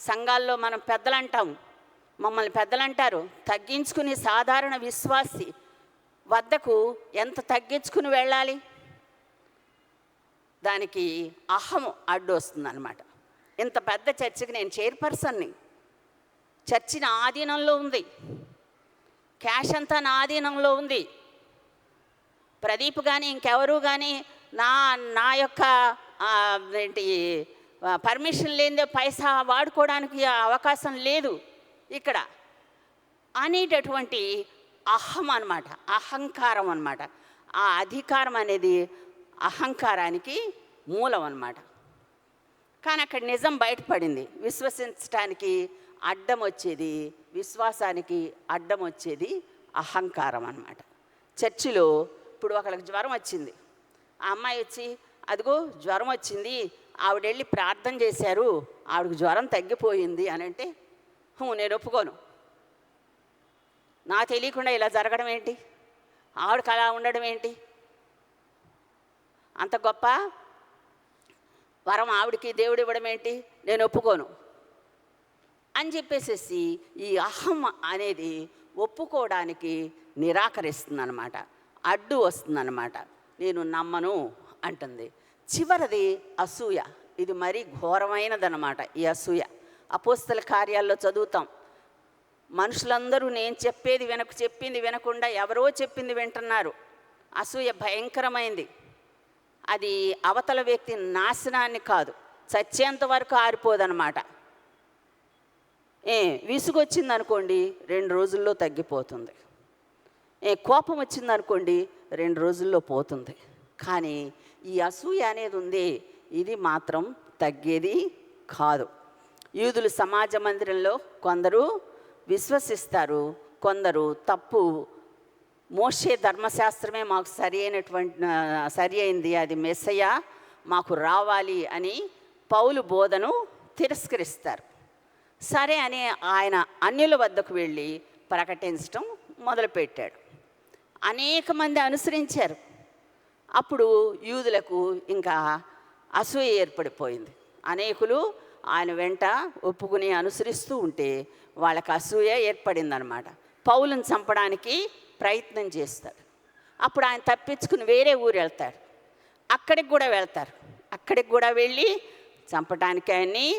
సంఘాల్లో మనం పెద్దలంటాం, మమ్మల్ని పెద్దలంటారు. తగ్గించుకుని సాధారణ విశ్వాసి వద్దకు ఎంత తగ్గించుకుని వెళ్ళాలి? దానికి అహం అడ్డు వస్తుందన్నమాట. ఇంత పెద్ద చర్చికి నేను చైర్పర్సన్ని, చర్చి నా ఆధీనంలో ఉంది, క్యాష్ అంతా నా ఆధీనంలో ఉంది, ప్రదీప్ కానీ ఇంకెవరు కానీ నా యొక్క ఏంటి పర్మిషన్ లేనిదే పైసా వాడుకోవడానికి అవకాశం లేదు ఇక్కడ అనేటటువంటి అహం అన్నమాట, అహంకారం అన్నమాట. ఆ అధికారం అనేది అహంకారానికి మూలం అన్నమాట. కానీ అక్కడ నిజం బయటపడింది. విశ్వసించడానికి అడ్డం వచ్చేది, విశ్వాసానికి అడ్డం వచ్చేది అహంకారం అన్నమాట. చర్చిలో ఇప్పుడు ఒకళ్ళకి జ్వరం వచ్చింది, ఆ అమ్మాయి వచ్చి అదిగో జ్వరం వచ్చింది, ఆవిడ వెళ్ళి ప్రార్థన చేశారు, ఆవిడకి జ్వరం తగ్గిపోయింది అని అంటే, నేను ఒప్పుకోను, నా తెలియకుండా ఇలా జరగడం ఏంటి, ఆవిడకి అలా ఉండడం ఏంటి, అంత గొప్ప వరం ఆవిడికి దేవుడు ఇవ్వడం ఏంటి, నేను ఒప్పుకోను అని చెప్పేసేసి ఈ అహం అనేది ఒప్పుకోవడానికి నిరాకరిస్తుందన్నమాట, అడ్డు వస్తుందన్నమాట. నేను నమ్మను అంటుంది. చివరిది అసూయ. ఇది మరీ ఘోరమైనదన్నమాట ఈ అసూయ. అపోస్తల కార్యాల్లో చదువుతాం, మనుషులందరూ నేను చెప్పింది వినకుండా ఎవరో చెప్పింది వింటున్నారు. అసూయ భయంకరమైంది. అది అవతల వ్యక్తి నాశనాన్ని కాదు, చచ్చేంత వరకు ఆరిపోదన్నమాట. విసుగొచ్చిందనుకోండి 2 రోజుల్లో తగ్గిపోతుంది, కోపం వచ్చిందనుకోండి 2 రోజుల్లో పోతుంది. కానీ ఈ అసూయ అనేది ఉంది, ఇది మాత్రం తగ్గేది కాదు. యూదుల సమాజ మందిరంలో కొందరు విశ్వసిస్తారు, కొందరు తప్పు, మోషే ధర్మశాస్త్రమే మాకు సరి అయింది, అది మెస్సయ్య మాకు రావాలి అని పౌలు బోధను తిరస్కరిస్తారు. సరే అని ఆయన అన్యుల వద్దకు వెళ్ళి ప్రకటించడం మొదలుపెట్టాడు. అనేక మంది అనుసరించారు. అప్పుడు యూదులకు ఇంకా అసూయ ఏర్పడిపోయింది. అనేకులు ఆయన వెంట ఒప్పుకుని అనుసరిస్తూ ఉంటే వాళ్ళకి అసూయ ఏర్పడిందనమాట. పౌలుని చంపడానికి ప్రయత్నం చేస్తాడు. అప్పుడు ఆయన తప్పించుకుని వేరే ఊరు వెళ్తాడు, అక్కడికి కూడా వెళ్తారు. అక్కడికి కూడా వెళ్ళి చంపడానికి ఆయన్ని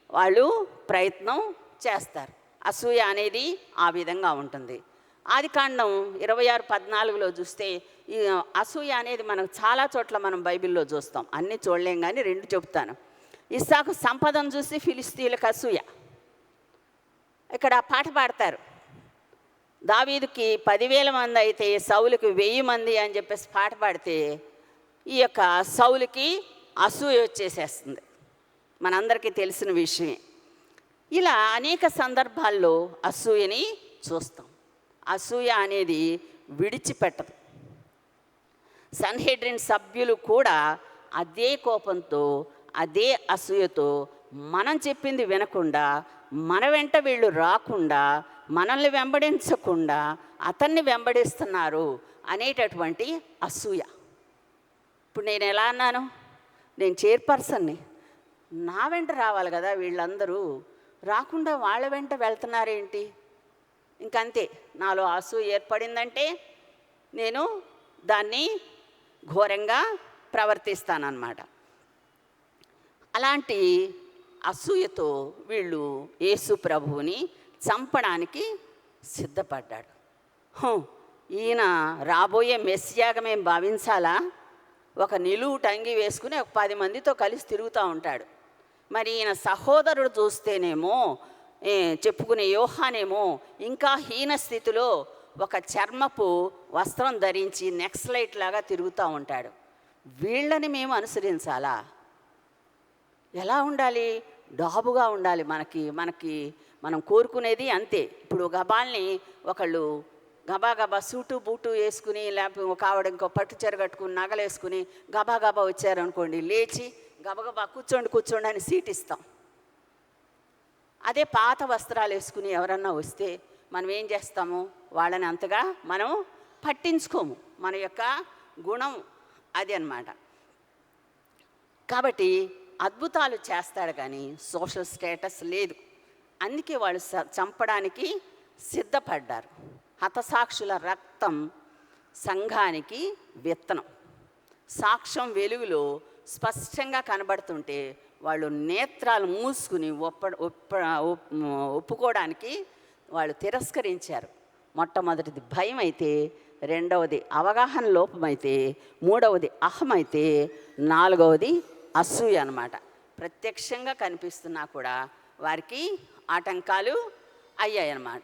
వాళ్ళు ప్రయత్నం చేస్తారు. అసూయ అనేది ఆ విధంగా ఉంటుంది. ఆదికాండం 26:14 చూస్తే ఈ అసూయ అనేది మనం చాలా చోట్ల మనం బైబిల్లో చూస్తాం, అన్నీ చూడలేం కానీ 2 చెప్తాను. ఇస్సాకు సంపదను చూసి ఫిలిస్తీయులకు అసూయ. ఇక్కడ పాట పాడతారు, దావీదుకి 10,000 మంది అయితే సౌలుకి 1000 మంది అని చెప్పేసి పాట పాడితే ఈ యొక్క సౌలుకి అసూయ వచ్చేసేస్తుంది, మనందరికీ తెలిసిన విషయమే. ఇలా అనేక సందర్భాల్లో అసూయని చూస్తాం. అసూయ అనేది విడిచిపెట్టదు. సన్హెడ్రిన్ సభ్యులు కూడా అదే కోపంతో, అదే అసూయతో మనం చెప్పింది వినకుండా, మన వెంట వీళ్ళు రాకుండా, మనల్ని వెంబడించకుండా అతన్ని వెంబడిస్తున్నారు అనేటటువంటి అసూయ. ఇప్పుడు నేను ఎలా అన్నాను, నేను చైర్పర్సన్ని, నా వెంట రావాలి కదా వీళ్ళందరూ, రాకుండా వాళ్ళ వెంట వెళ్తున్నారేంటి? ఇంకంతే, నాలో అసూయ ఏర్పడిందంటే నేను దాన్ని ఘోరంగా ప్రవర్తిస్తానన్నమాట. అలాంటి అసూయతో వీళ్ళు యేసు ప్రభువుని చంపడానికి సిద్ధపడ్డాడు. ఈయన రాబోయే మెస్సియాగా మేము భావించాలా? ఒక నిలువు టంగి వేసుకుని ఒక 10 మందితో కలిసి తిరుగుతూ ఉంటాడు. మరి ఈయన సహోదరుడు చూస్తేనేమో, చెప్పుకునే యోహానేమో ఇంకా హీన స్థితిలో ఒక చర్మపు వస్త్రం ధరించి నెక్స్లైట్ లాగా తిరుగుతూ ఉంటాడు. వీళ్ళని మేము అనుసరించాలా? ఎలా ఉండాలి? డాబుగా ఉండాలి. మనకి మనం కోరుకునేది అంతే. ఇప్పుడు గబాల్ని ఒకళ్ళు గబా సూటు బూటు వేసుకుని, లేకపోతే ఒక ఆవిడ ఇంకో పట్టు చీర కట్టుకుని నగలు వేసుకుని గబా వచ్చారనుకోండి, లేచి గబగబా కూర్చోండి అని సీట్ ఇస్తాం. అదే పాత వస్త్రాలు వేసుకుని ఎవరన్నా వస్తే మనం ఏం చేస్తాము? వాళ్ళని అంతగా మనం పట్టించుకోము. మన యొక్క గుణం అది అన్నమాట. కాబట్టి అద్భుతాలు చేస్తాడు కానీ సోషల్ స్టేటస్ లేదు. అందుకే వాళ్ళు చంపడానికి సిద్ధపడ్డారు. హతసాక్షుల రక్తం సంఘానికి విత్తనం. సాక్ష్యం వెలుగులో స్పష్టంగా కనబడుతుంటే వాళ్ళు నేత్రాలు మూసుకుని ఒప్పుకోవడానికి వాళ్ళు తిరస్కరించారు. మొట్టమొదటిది భయం అయితే, రెండవది అవగాహన లోపమైతే, మూడవది అహమైతే, నాలుగవది అసూయ అన్నమాట. ప్రత్యక్షంగా కనిపిస్తున్నా కూడా వారికి ఆటంకాలు అయ్యాయన్నమాట.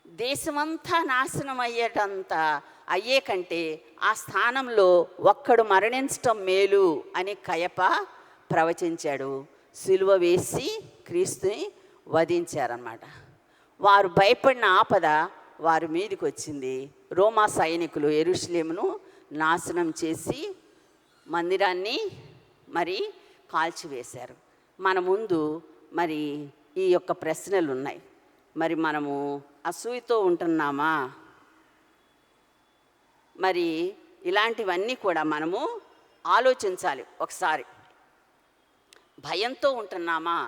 దేశమంతా నాశనం అయ్యే కంటే ఆ స్థానంలో ఒక్కడు మరణించటం మేలు అని కయప ప్రవచించాడు. సిలువ వేసి క్రీస్తుని వధించారన్నమాట. వారు భయపడిన ఆపద వారి మీదకి వచ్చింది. రోమా సైనికులు యెరూషలేమును నాశనం చేసి మందిరాన్ని మరి కాల్చివేశారు. మన ముందు మరి ఈ యొక్క ప్రశ్నలు ఉన్నాయి. మరి మనము అసూయతో ఉంటున్నామా? మరి ఇలాంటివన్నీ కూడా మనము ఆలోచించాలి ఒకసారి. భయంతో ఉంటున్నామా?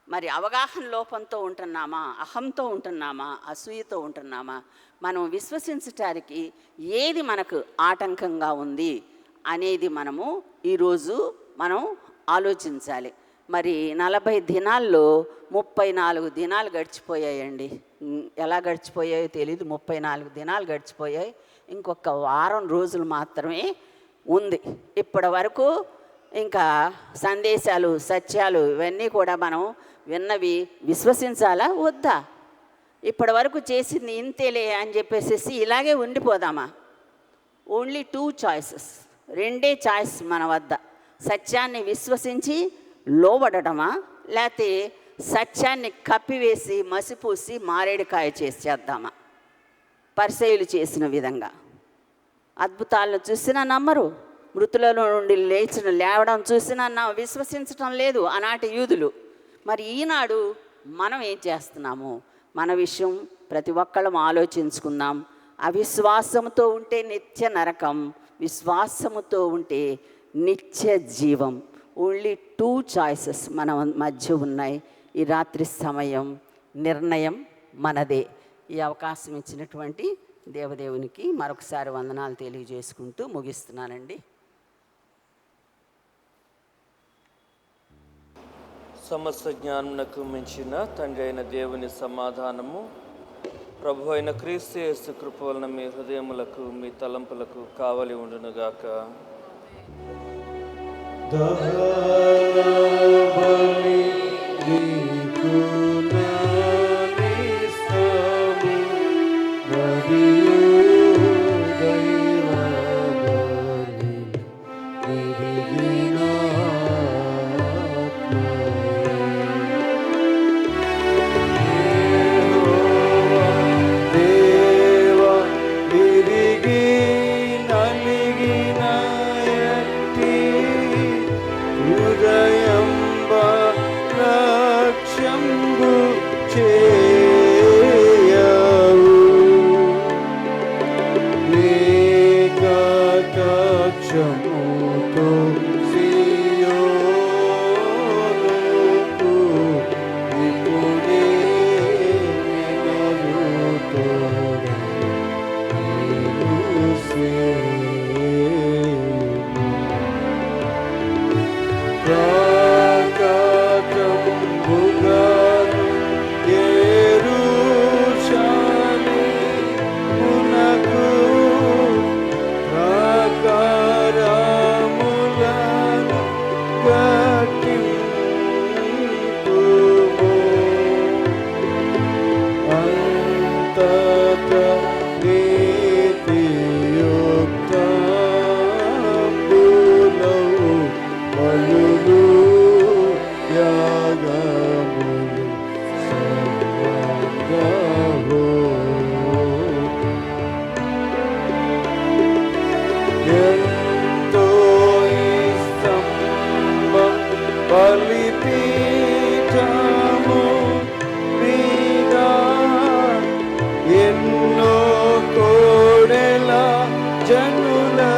మరి అవగాహన లోపంతో ఉంటున్నామా? అహంతో ఉంటున్నామా? అసూయతో ఉంటున్నామా? మనం విశ్వసించటానికి ఏది మనకు ఆటంకంగా ఉంది అనేది ఈరోజు మనం ఆలోచించాలి. మరి 40 దినాల్లో 34 దినాలు గడిచిపోయాయండి. ఎలా గడిచిపోయాయో తెలీదు. 34 దినాలు గడిచిపోయాయి. ఇంకొక వారం రోజులు మాత్రమే ఉంది. ఇప్పటి వరకు ఇంకా సందేశాలు, సత్యాలు ఇవన్నీ కూడా మనం విన్నవి విశ్వసించాలా వద్దా? ఇప్పటి వరకు చేసింది ఇంతేలే అని చెప్పేసి ఇలాగే ఉండిపోదామా? ఓన్లీ 2 చాయిసెస్, 2 చాయిస్ మన వద్ద. సత్యాన్ని విశ్వసించి లోబడటమా, లేకపోతే సత్యాన్ని కప్పివేసి మసిపూసి మారేడుకాయ చేసేద్దామా? పరిసయ్యులు చేసిన విధంగా. అద్భుతాలను చూసినా నమ్మరు, మృతులలో నుండి లేవడం చూసినా విశ్వసించటం లేదు ఆనాటి యూదులు. మరి ఈనాడు మనం ఏం చేస్తున్నాము? మన విషయం ప్రతి ఒక్కళ్ళం ఆలోచించుకుందాం. అవిశ్వాసంతో ఉంటే నిత్య నరకం, విశ్వాసముతో ఉంటే నిత్య జీవం. ఓన్లీ 2 చాయిసెస్ మన మధ్య ఉన్నాయి. ఈ రాత్రి సమయం నిర్ణయం మనదే. ఈ అవకాశం ఇచ్చినటువంటి దేవదేవునికి మరొకసారి వందనాలు తెలియజేసుకుంటూ ముగిస్తున్నానండి. సమస్త జ్ఞానమునకు మించిన తండ్రి అయిన దేవుని సమాధానము, ప్రభు అయిన క్రీస్తు యేసు కృప వలన మీ హృదయములకు, మీ తలంపులకు కావలి ఉండునుగాక. తత నీతియుక్తంబులవు బలులు యాగములు సమర్పణము. ఎంతో ఇష్టం బలిపీఠము మీద ఎన్నో కోడెల జనులర్పింతురు.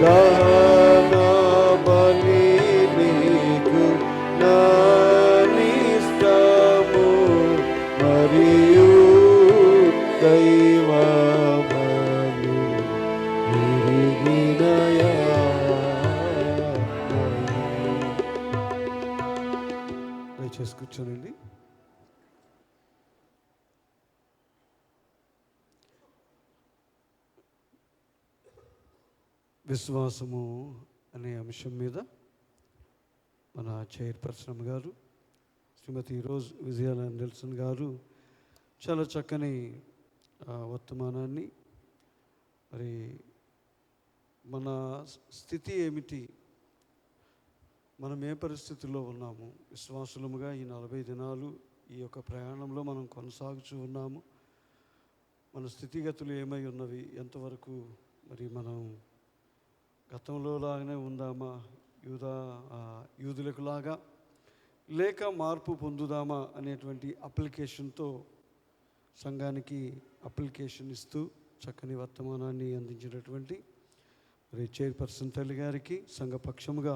దహన బలి నీకు నానిష్టము మరియు దైవ బలి విరిగినయా. దయచేసి కూర్చోనండి. విశ్వాసము అనే అంశం మీద మన చైర్పర్సన్ గారు శ్రీమతి రోజ్ విజయాల నెల్సన్ గారు చాలా చక్కని వర్తమానాన్ని, మరి మన స్థితి ఏమిటి, మనం ఏ పరిస్థితుల్లో ఉన్నాము, విశ్వాసులముగా ఈ 40 దినాలు ఈ యొక్క ప్రయాణంలో మనం కొనసాగుతూ ఉన్నాము. మన స్థితిగతులు ఏమై ఉన్నవి, ఎంతవరకు మరి మనం గతంలో లాగానే ఉందామా, యూదులకు లాగా, లేక మార్పు పొందుదామా అనేటువంటి అప్లికేషన్తో సంఘానికి అప్లికేషన్ ఇస్తూ చక్కని వర్తమానాన్ని అందించినటువంటి మరి చైర్పర్సన్ తల్లి గారికి సంఘపక్షముగా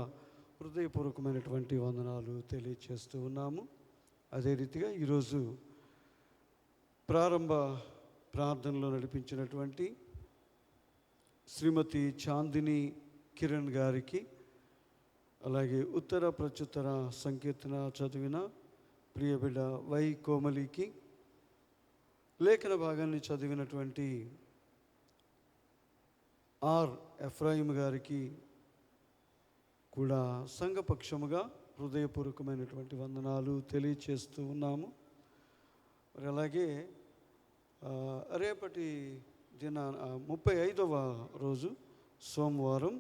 హృదయపూర్వకమైనటువంటి వందనాలు తెలియచేస్తూ ఉన్నాము. అదే రీతిగా ఈరోజు ప్రారంభ ప్రార్థనలో నడిపించినటువంటి శ్రీమతి చాందిని కిరణ్ గారికి, అలాగే ఉత్తర ప్రత్యుత్తర సంకీర్తన చదివిన ప్రియ బిడ్డ వై కోమలికి, లేఖన భాగాన్ని చదివినటువంటి ఆర్ ఎఫ్రాయిం గారికి కూడా సంఘపక్షముగా హృదయపూర్వకమైనటువంటి వందనాలు తెలియచేస్తూ ఉన్నాము. మరి అలాగే రేపటి దిన 35వ రోజు సోమవారం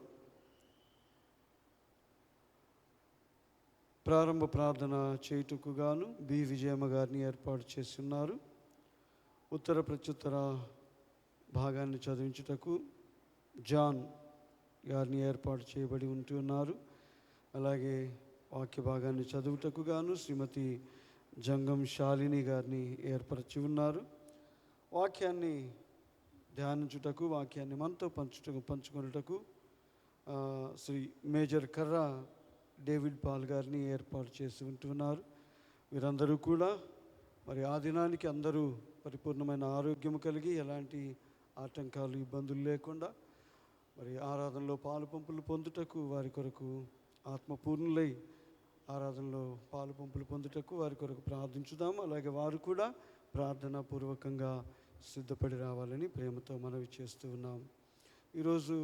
ప్రారంభ ప్రార్థన చేయుటకు గాను బి విజయమ్మ గారిని ఏర్పాటు చేసి ఉన్నారు. ఉత్తర ప్రత్యుత్తర భాగాన్ని చదివించుటకు జాన్ గారిని ఏర్పాటు చేయబడి ఉంటున్నారు. అలాగే వాక్య భాగాన్ని చదువుటకు గాను శ్రీమతి జంగం శాలిని గారిని ఏర్పరచి ఉన్నారు. వాక్యాన్ని ధ్యానించుటకు, వాక్యాన్ని మనతో పంచుకొనుటకు శ్రీ మేజర్ కర్రా డేవిడ్ పాల్ గారిని ఏర్పాటు చేసి ఉంటున్నారు. వీరందరూ కూడా మరి ఆ దినానికి అందరూ పరిపూర్ణమైన ఆరోగ్యం కలిగి, ఎలాంటి ఆటంకాలు ఇబ్బందులు లేకుండా మరి ఆరాధనలో పాలు పంపులు పొందుటకు, వారి కొరకు ఆత్మపూర్ణులై ఆరాధనలో పాలు పంపులు పొందుటకు వారి కొరకు ప్రార్థించుదాము. అలాగే వారు కూడా ప్రార్థనా పూర్వకంగా సిద్ధపడి రావాలని ప్రేమతో మనవి చేస్తూ ఉన్నాము. ఈరోజు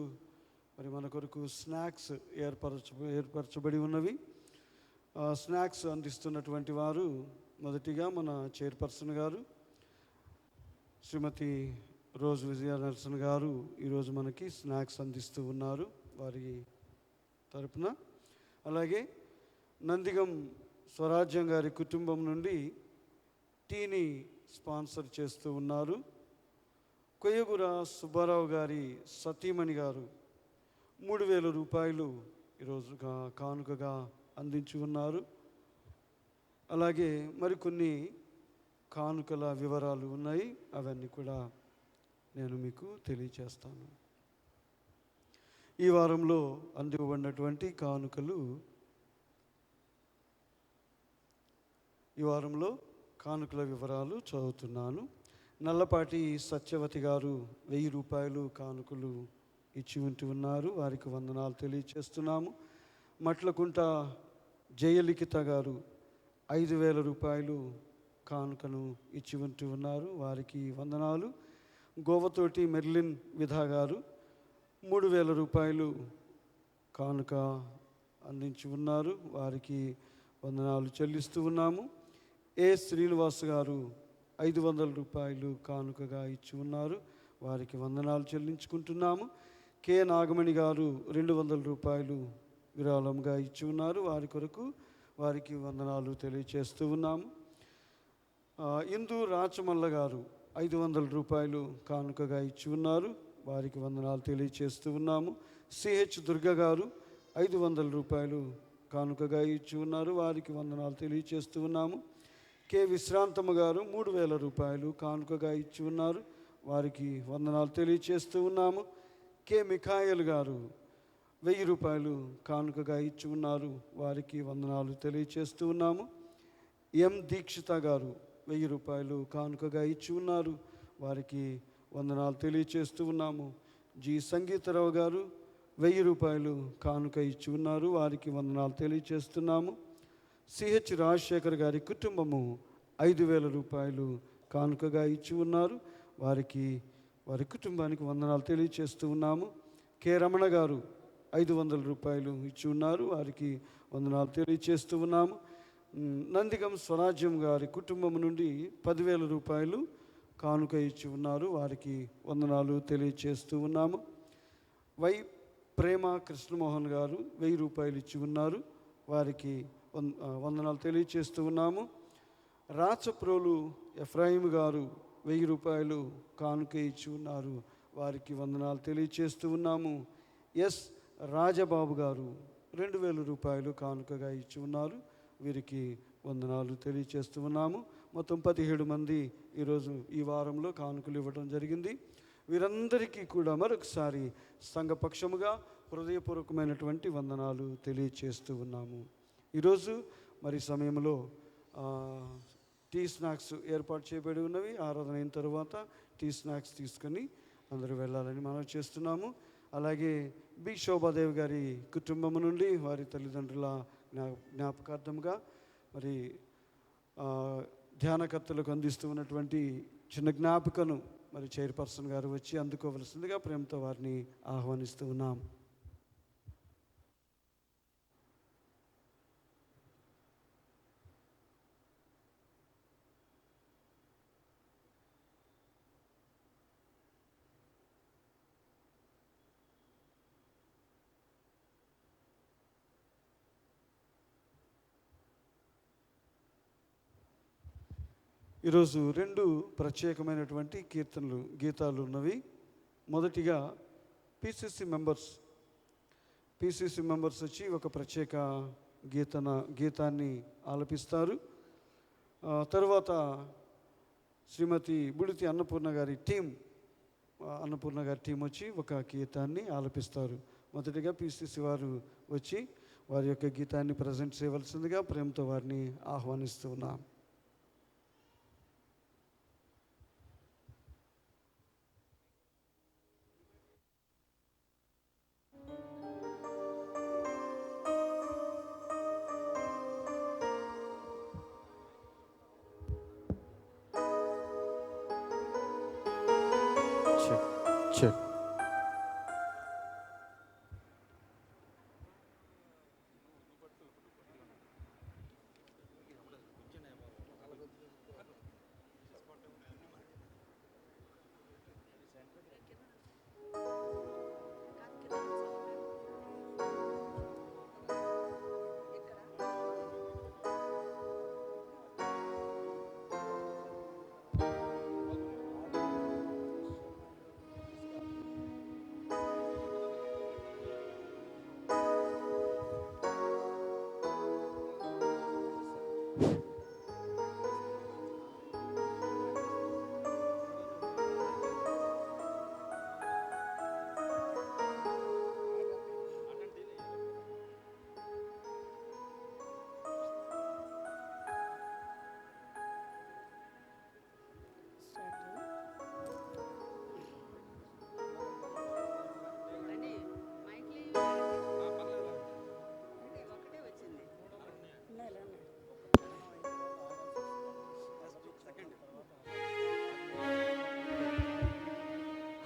మరి మన కొరకు స్నాక్స్ ఏర్పరచబడి ఉన్నవి. స్నాక్స్ అందిస్తున్నటువంటి వారు మొదటిగా మన చైర్పర్సన్ గారు శ్రీమతి రోజ్ విజయ నర్సన్ గారు ఈరోజు మనకి స్నాక్స్ అందిస్తూ ఉన్నారు వారి తరపున. అలాగే నందిగం స్వరాజ్యం గారి కుటుంబం నుండి టీని స్పాన్సర్ చేస్తూ ఉన్నారు. కొయ్యగుర సుబ్బారావు గారి సతీమణి గారు 3,000 రూపాయలు ఈరోజు కానుకగా అందించి ఉన్నారు. అలాగే మరికొన్ని కానుకల వివరాలు ఉన్నాయి, అవన్నీ కూడా నేను మీకు తెలియచేస్తాను. ఈ వారంలో అందివ్వబడినటువంటి కానుకలు, ఈ వారంలో కానుకల వివరాలు చదువుతున్నాను. నల్లపాటి సత్యవతి గారు 1000 రూపాయలు కానుకలు ఇచ్చి ఉన్నారు, వారికి వందనాలు తెలియచేస్తున్నాము. మట్లకుంట జయలిఖిత గారు 5,000 రూపాయలు కానుకను ఇచ్చి ఉన్నారు, వారికి వందనాలు. గోవతోటి మెర్లిన్ విధా గారు 3,000 రూపాయలు కానుక అందించి ఉన్నారు, వారికి వందనాలు చెల్లిస్తూ ఉన్నాము. ఏ శ్రీనివాస్ గారు 500 రూపాయలు కానుకగా ఇచ్చి ఉన్నారు, వారికి వందనాలు చెల్లించుకుంటున్నాము. కె నాగమణి గారు 200 రూపాయలు విరాళంగా ఇచ్చి ఉన్నారు, వారికి వందనాలు తెలియచేస్తూ ఉన్నాము. ఇందు రాచమల్ల గారు 500 రూపాయలు కానుకగా ఇచ్చి ఉన్నారు, వారికి వందనాలు తెలియచేస్తూ ఉన్నాము. సిహెచ్ దుర్గ గారు 500 రూపాయలు కానుకగా ఇచ్చి ఉన్నారు, వారికి వందనాలు తెలియచేస్తూ ఉన్నాము. కె విశ్రాంతమ్మ గారు 3000 రూపాయలు కానుకగా ఇచ్చి ఉన్నారు, వారికి వందనాలు తెలియచేస్తూ ఉన్నాము. కె మిఖాయల్ గారు 1000 రూపాయలు కానుకగా ఇచ్చి ఉన్నారు, వారికి వందనాలు తెలియచేస్తూ ఉన్నాము. ఎం దీక్షిత గారు 1000 రూపాయలు కానుకగా ఇచ్చి ఉన్నారు, వారికి వందనాలు తెలియచేస్తూ ఉన్నాము. జి సంగీతరావు గారు 1000 రూపాయలు కానుక ఇచ్చి ఉన్నారు, వారికి వందనాలు తెలియచేస్తున్నాము. సిహెచ్ రాజశేఖర్ గారి కుటుంబము 5000 రూపాయలు కానుకగా ఇచ్చి ఉన్నారు, వారి కుటుంబానికి వందనాలు తెలియచేస్తూ ఉన్నాము. కె రమణ గారు 500 రూపాయలు ఇచ్చి ఉన్నారు, వారికి వందనాలు తెలియచేస్తూ ఉన్నాము. నందిగం స్వరాజ్యం గారి కుటుంబం నుండి 10,000 రూపాయలు కానుక ఇచ్చి ఉన్నారు, వారికి వందనాలు తెలియచేస్తూ ఉన్నాము. వై ప్రేమ కృష్ణమోహన్ గారు 1000 రూపాయలు ఇచ్చి ఉన్నారు, వారికి వందనాలు తెలియచేస్తూ ఉన్నాము. రాచప్రోలు ఎఫ్రాయిం గారు 1000 రూపాయలు కానుక ఇచ్చి ఉన్నారు, వారికి వందనాలు తెలియచేస్తూ ఉన్నాము. ఎస్ రాజబాబు గారు 2000 రూపాయలు కానుకగా ఇచ్చి ఉన్నారు, వీరికి వందనాలు తెలియచేస్తూ ఉన్నాము. మొత్తం 17 మంది ఈరోజు ఈ వారంలో కానుకలు ఇవ్వడం జరిగింది. వీరందరికీ కూడా మరొకసారి సంఘపక్షముగా హృదయపూర్వకమైనటువంటి వందనాలు తెలియచేస్తూ ఉన్నాము. ఈరోజు మరి సమయంలో టీ స్నాక్స్ ఏర్పాటు చేయబడి ఉన్నవి. ఆరాధన అయిన తర్వాత టీ స్నాక్స్ తీసుకొని అందరూ వెళ్ళాలని మనం చేస్తున్నాము. అలాగే బి శోభాదేవి గారి కుటుంబం నుండి వారి తల్లిదండ్రుల జ్ఞాపకార్థంగా మరి ధ్యానకర్తలకు అందిస్తూ ఉన్నటువంటి చిన్న జ్ఞాపికను మరి చైర్పర్సన్ గారు వచ్చి అందుకోవలసిందిగా ప్రేమతో వారిని ఆహ్వానిస్తూ ఉన్నాం. ఈరోజు 2 ప్రత్యేకమైనటువంటి గీతాలు ఉన్నవి. మొదటిగా పిసిసి మెంబర్స్ వచ్చి ఒక ప్రత్యేక గీతాన్ని ఆలపిస్తారు. తర్వాత శ్రీమతి బుడితి అన్నపూర్ణ గారి టీం వచ్చి ఒక గీతాన్ని ఆలపిస్తారు. మొదటిగా పిసిసి వారు వచ్చి వారి యొక్క గీతాన్ని ప్రజెంట్ చేయవలసిందిగా ప్రేమతో వారిని ఆహ్వానిస్తూ ఉన్నాం. Check.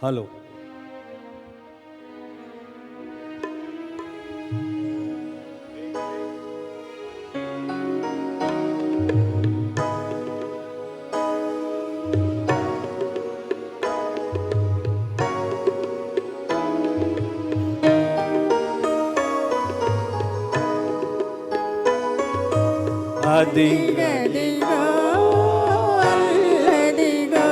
హలో, అదిగదిగో అల్లదిగో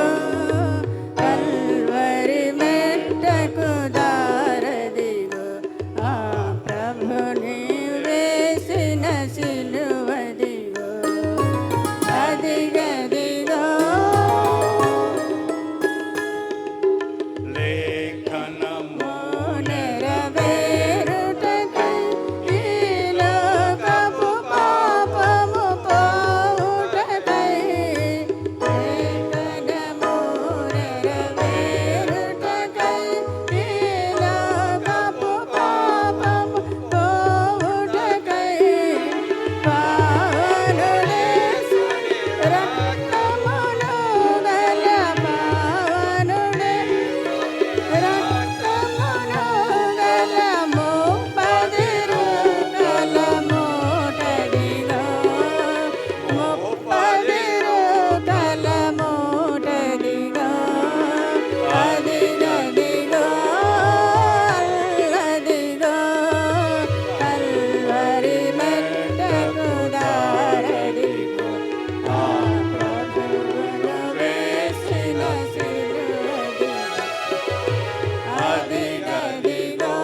కల్వరి మెట్టకు దారదిగో ఆ ప్రభుని వేసిన సిలువదిగో అదిగదిగో లేఖనము నెరవేరుటకై ఈ లోకపు పాపము పోవుటకై లేఖనము నెరవేరుటకై ఈ లోకపు పాపము పోవుటకై పావనుడేసు రక్తమును గల పావనుడే రక్తమును గల ముప్పదిరు గల మూటదిగో ముప్పదిరు గల మూటదిగో అదిగదిగో అల్లదిగో కల్వరి మెట్టకు దారదిగో ఆ ప్రభువును వేసిన సిలువదిగో అదిగదిగో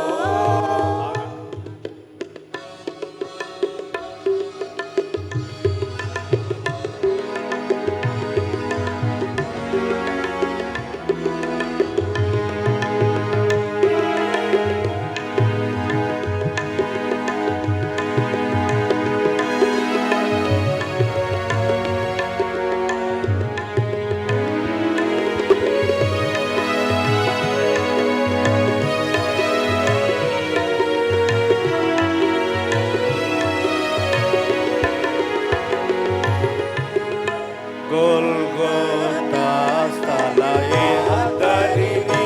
గోల్గోతా స్థలయే అతరిని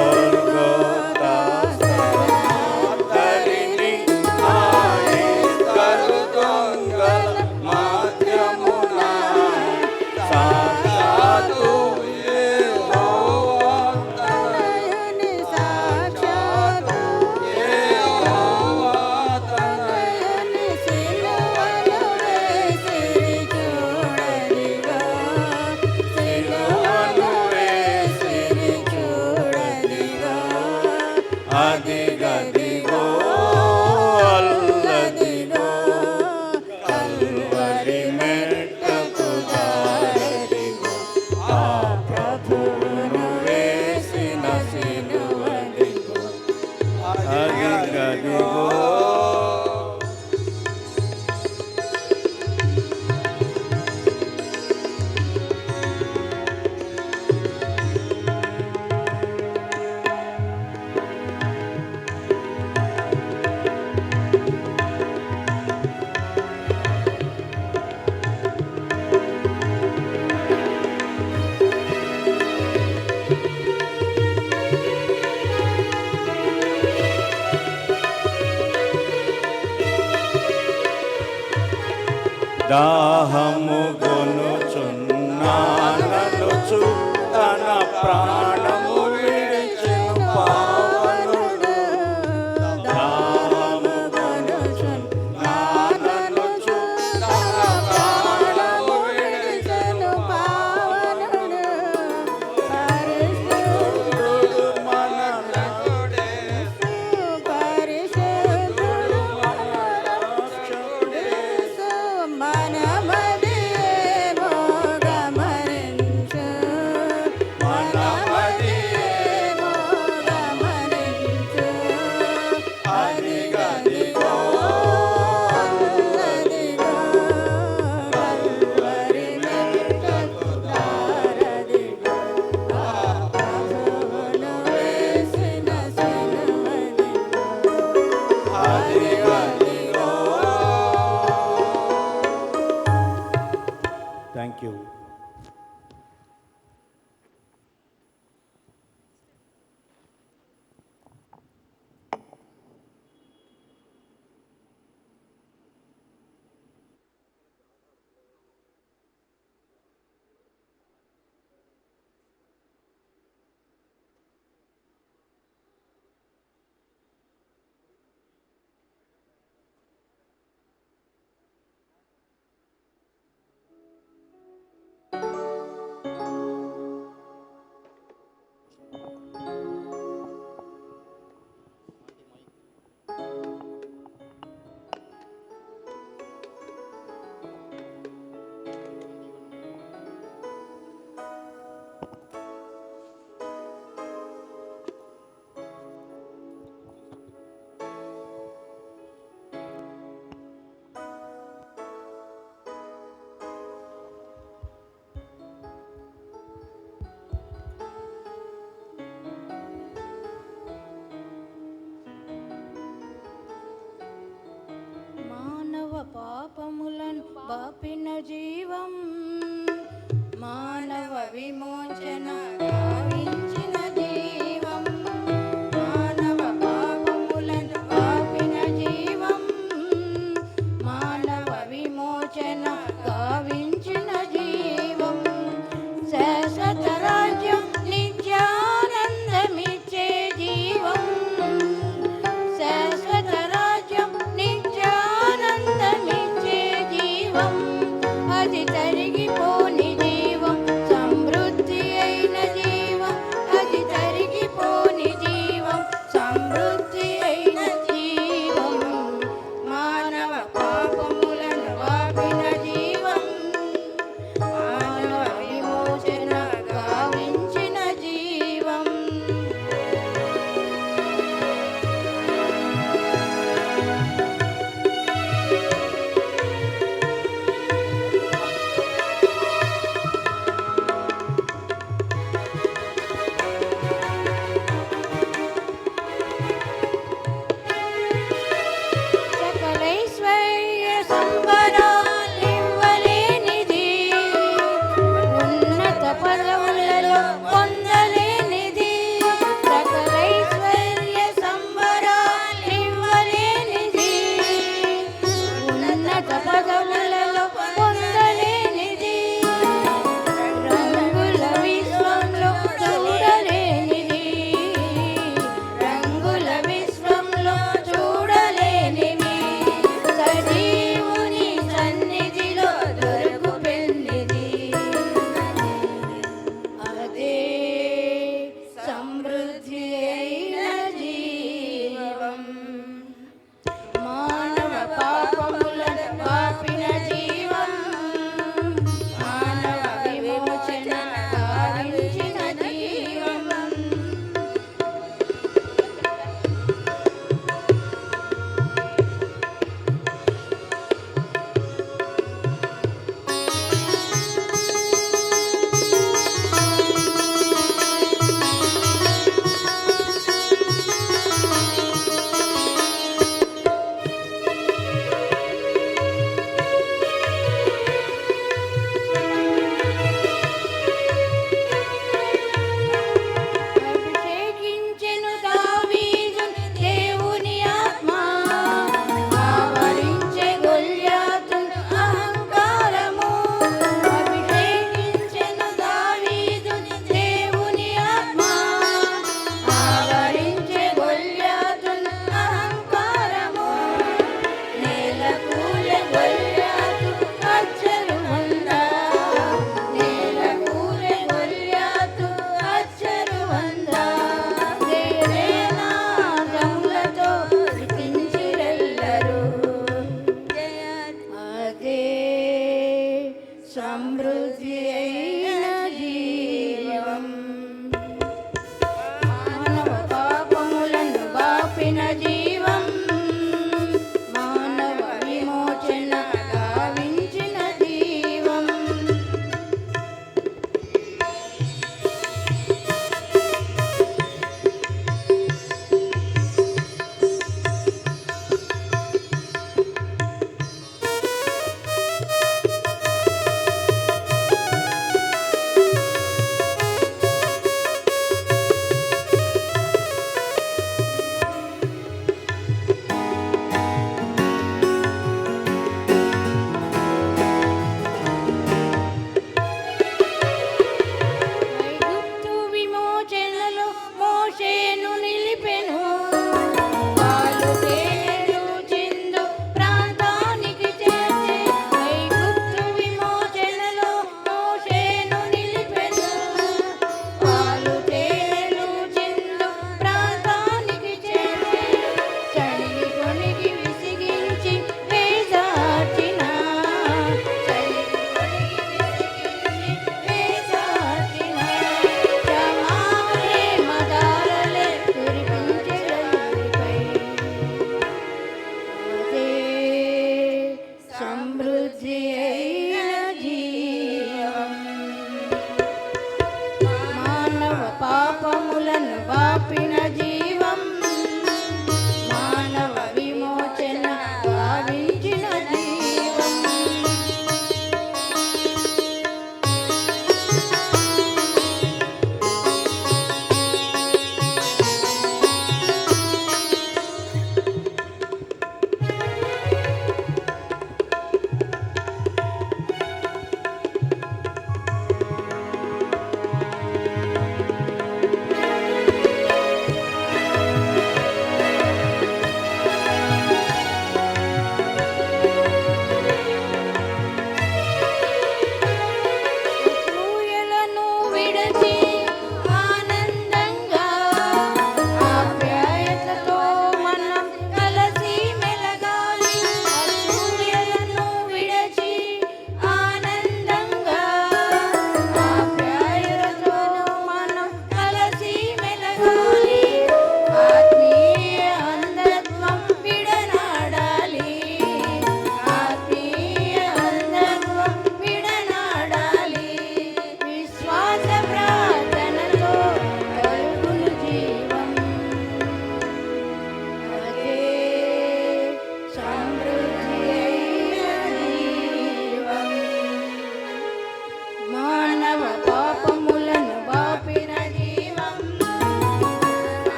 గోల్గోతా స్థలయే ఇద్దరు దొంగల మధ్యమున సాక్షాత్తు యెహోవా తనయుని సాక్షాత్తు తనయుని సిలువను వేసిరి చూడదిగో సిలువను వేసిరి చూడదిగో అదిగదిగో అల్లదిగో కల్వరి మెట్టకు దారదిగో ఆ ప్రభువును వేసిన సిలువదిగో అదిగదిగో దాహము గొనుచున్నాననుచు తన ప్రాణము విడిచెను పావనుడు దాహము గొనుచున్నాననుచు తన ప్రాణము విడిచెను పావనుడు పరిశుద్ధుడు మన పరిశుద్ధుడు మనమదియేమో గమనించు మనమదియేమో గమనించు అదిగదిగో అల్లదిగో కల్వరి మెట్టకు దారదిగో ఆ ప్రభువును వేసిన సిలువదిగో అదిగదిగో థ్యాంక్ యూ. పాపములను బాపిన జీవం మానవ విమోచన గావించిన జీవం మానవ పాపములను బాపిన జీవం మానవ విమోచన గావించిన జీవం శాశ్వత రాజ్యం నిత్యానందమిచ్చే జీవం శాశ్వత రాజ్యం నిత్యానందమిచ్చే జీవం అది తరిగిపోని జీవం సమృద్ధి అయిన జీవం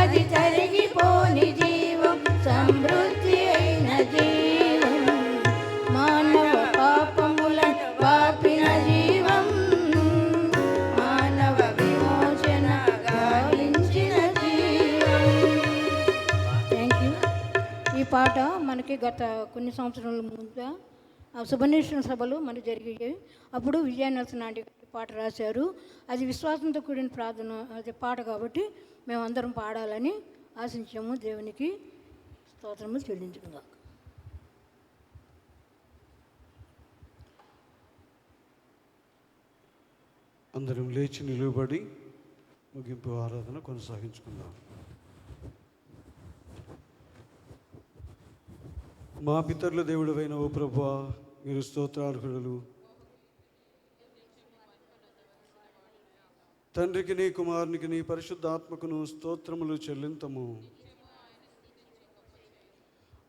అది తరిగిపోని జీవం, సమృద్ధి అయిన జీవం, మానవ పాపములను పాపిన జీవం, మానవ విమోచన గావించిన జీవం. Thank you. ఈ పాట మనకి గత కొన్ని సంవత్సరాల ముందుగా సుబ్రహ్మణ్యేశ్వర సభలు మనకు జరిగాయి. అప్పుడు విజయనల్సన్ ఆంటీ పాట రాశారు. అది విశ్వాసంతో కూడిన ప్రార్థన అది పాట కాబట్టి మేమందరం పాడాలని ఆశించాము. దేవునికి స్తోత్రములు చెల్లించుకుందాం. అందరం లేచి నిలువబడి ముగింపు ఆరాధన కొనసాగించుకుందాం. మా పితరుల దేవుడవైన ఓ ప్రభువా, మీరు స్తోత్రార్హులు. తండ్రికి నీ కుమారునికి నీ పరిశుద్ధాత్మకును స్తోత్రములు చెల్లింతము.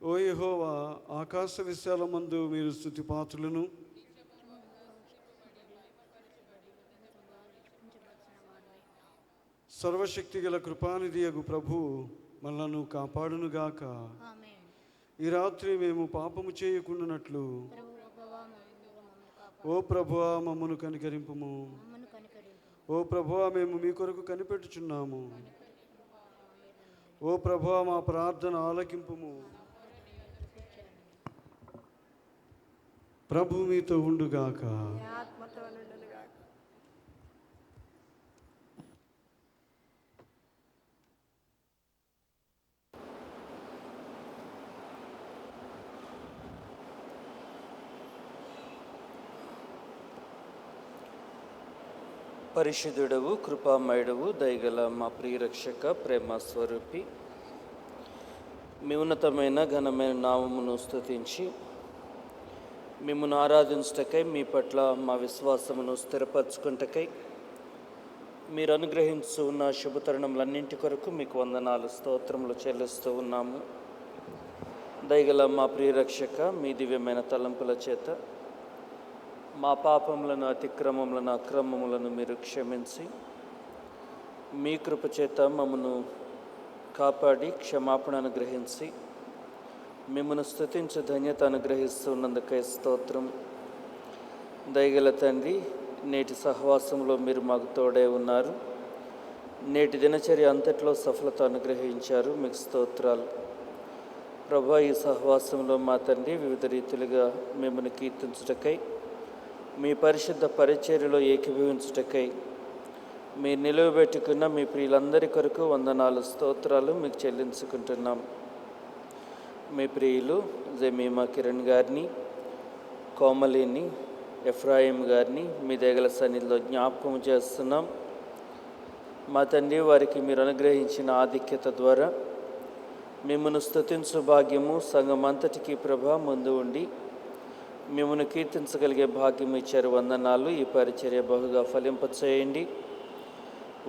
ఓ యెహోవా, ఆకాశ విశాలమందు మీరు స్తుతిపాత్రులను, సర్వశక్తి గల కృపానిధి యగు ప్రభు మనలను కాపాడునుగాక. ఈ రాత్రి మేము పాపము చేయకుండానట్లు ఓ ప్రభువా మమ్మను కనికరింపుము. ఓ ప్రభువా, మేము మీ కొరకు కనిపెట్టుచున్నాము. ఓ ప్రభువా, మా ప్రార్థన ఆలకింపుము. ప్రభు మీతో ఉండుగాక. పరిశుద్ధుడవు, కృపామయుడవు, దయగల మా ప్రియరక్షక, ప్రేమ స్వరూపి, మీ ఉన్నతమైన ఘనమైన నామమును స్తుతించి మిమ్మల్ని ఆరాధించుటకై, మీ పట్ల మా విశ్వాసమును స్థిరపరచుకుంటకై మీరు అనుగ్రహించు ఉన్న శుభతరుణములన్నింటి కొరకు మీకు వందనాలు, స్తోత్రములు చెల్లిస్తూ ఉన్నాము. దయగల మా ప్రియరక్షక, మీ దివ్యమైన తలంపుల చేత మా పాపములను, అతిక్రమములను, అక్రమములను మీరు క్షమించి మీ కృప చేత మమ్మను కాపాడి క్షమాపణ అనుగ్రహించి మిమ్మల్ని స్తుతించే ధన్యత అనుగ్రహిస్తున్నందుకై స్తోత్రం. దయగల తండ్రి, నేటి సహవాసంలో మీరు మాకు తోడే ఉన్నారు. నేటి దినచర్య అంతట్లో సఫలత అనుగ్రహించారు, మీకు స్తోత్రాలు. ప్రభా, ఈ సహవాసంలో మా తండ్రి వివిధ రీతులుగా మిమ్మల్ని కీర్తించుటకై, మీ పరిశుద్ధ పరిచర్యలో ఏకీభవించుటకై మీరు నిలువబెట్టుకున్న మీ ప్రియులందరి కొరకు వందనాలు, స్తోత్రాలు మీకు చెల్లించుకుంటున్నాం. మీ ప్రియులు జమీమా కిరణ్ గారిని, కోమలిని, ఎఫ్రాయిం గారిని మీ దగ్గర సన్నిధిలో జ్ఞాపకం చేస్తున్నాం. మా తండ్రి, వారికి మీరు అనుగ్రహించిన ఆధిక్యత ద్వారా మిమ్మల్ని స్తుతించు భాగ్యము సంఘమంతటికి ప్రభా ముందు ఉండి మిమ్మల్ని కీర్తించగలిగే భాగ్యం ఇచ్చారు. వందనాలు. ఈ పరిచర్య బహుగా ఫలింపచేయండి.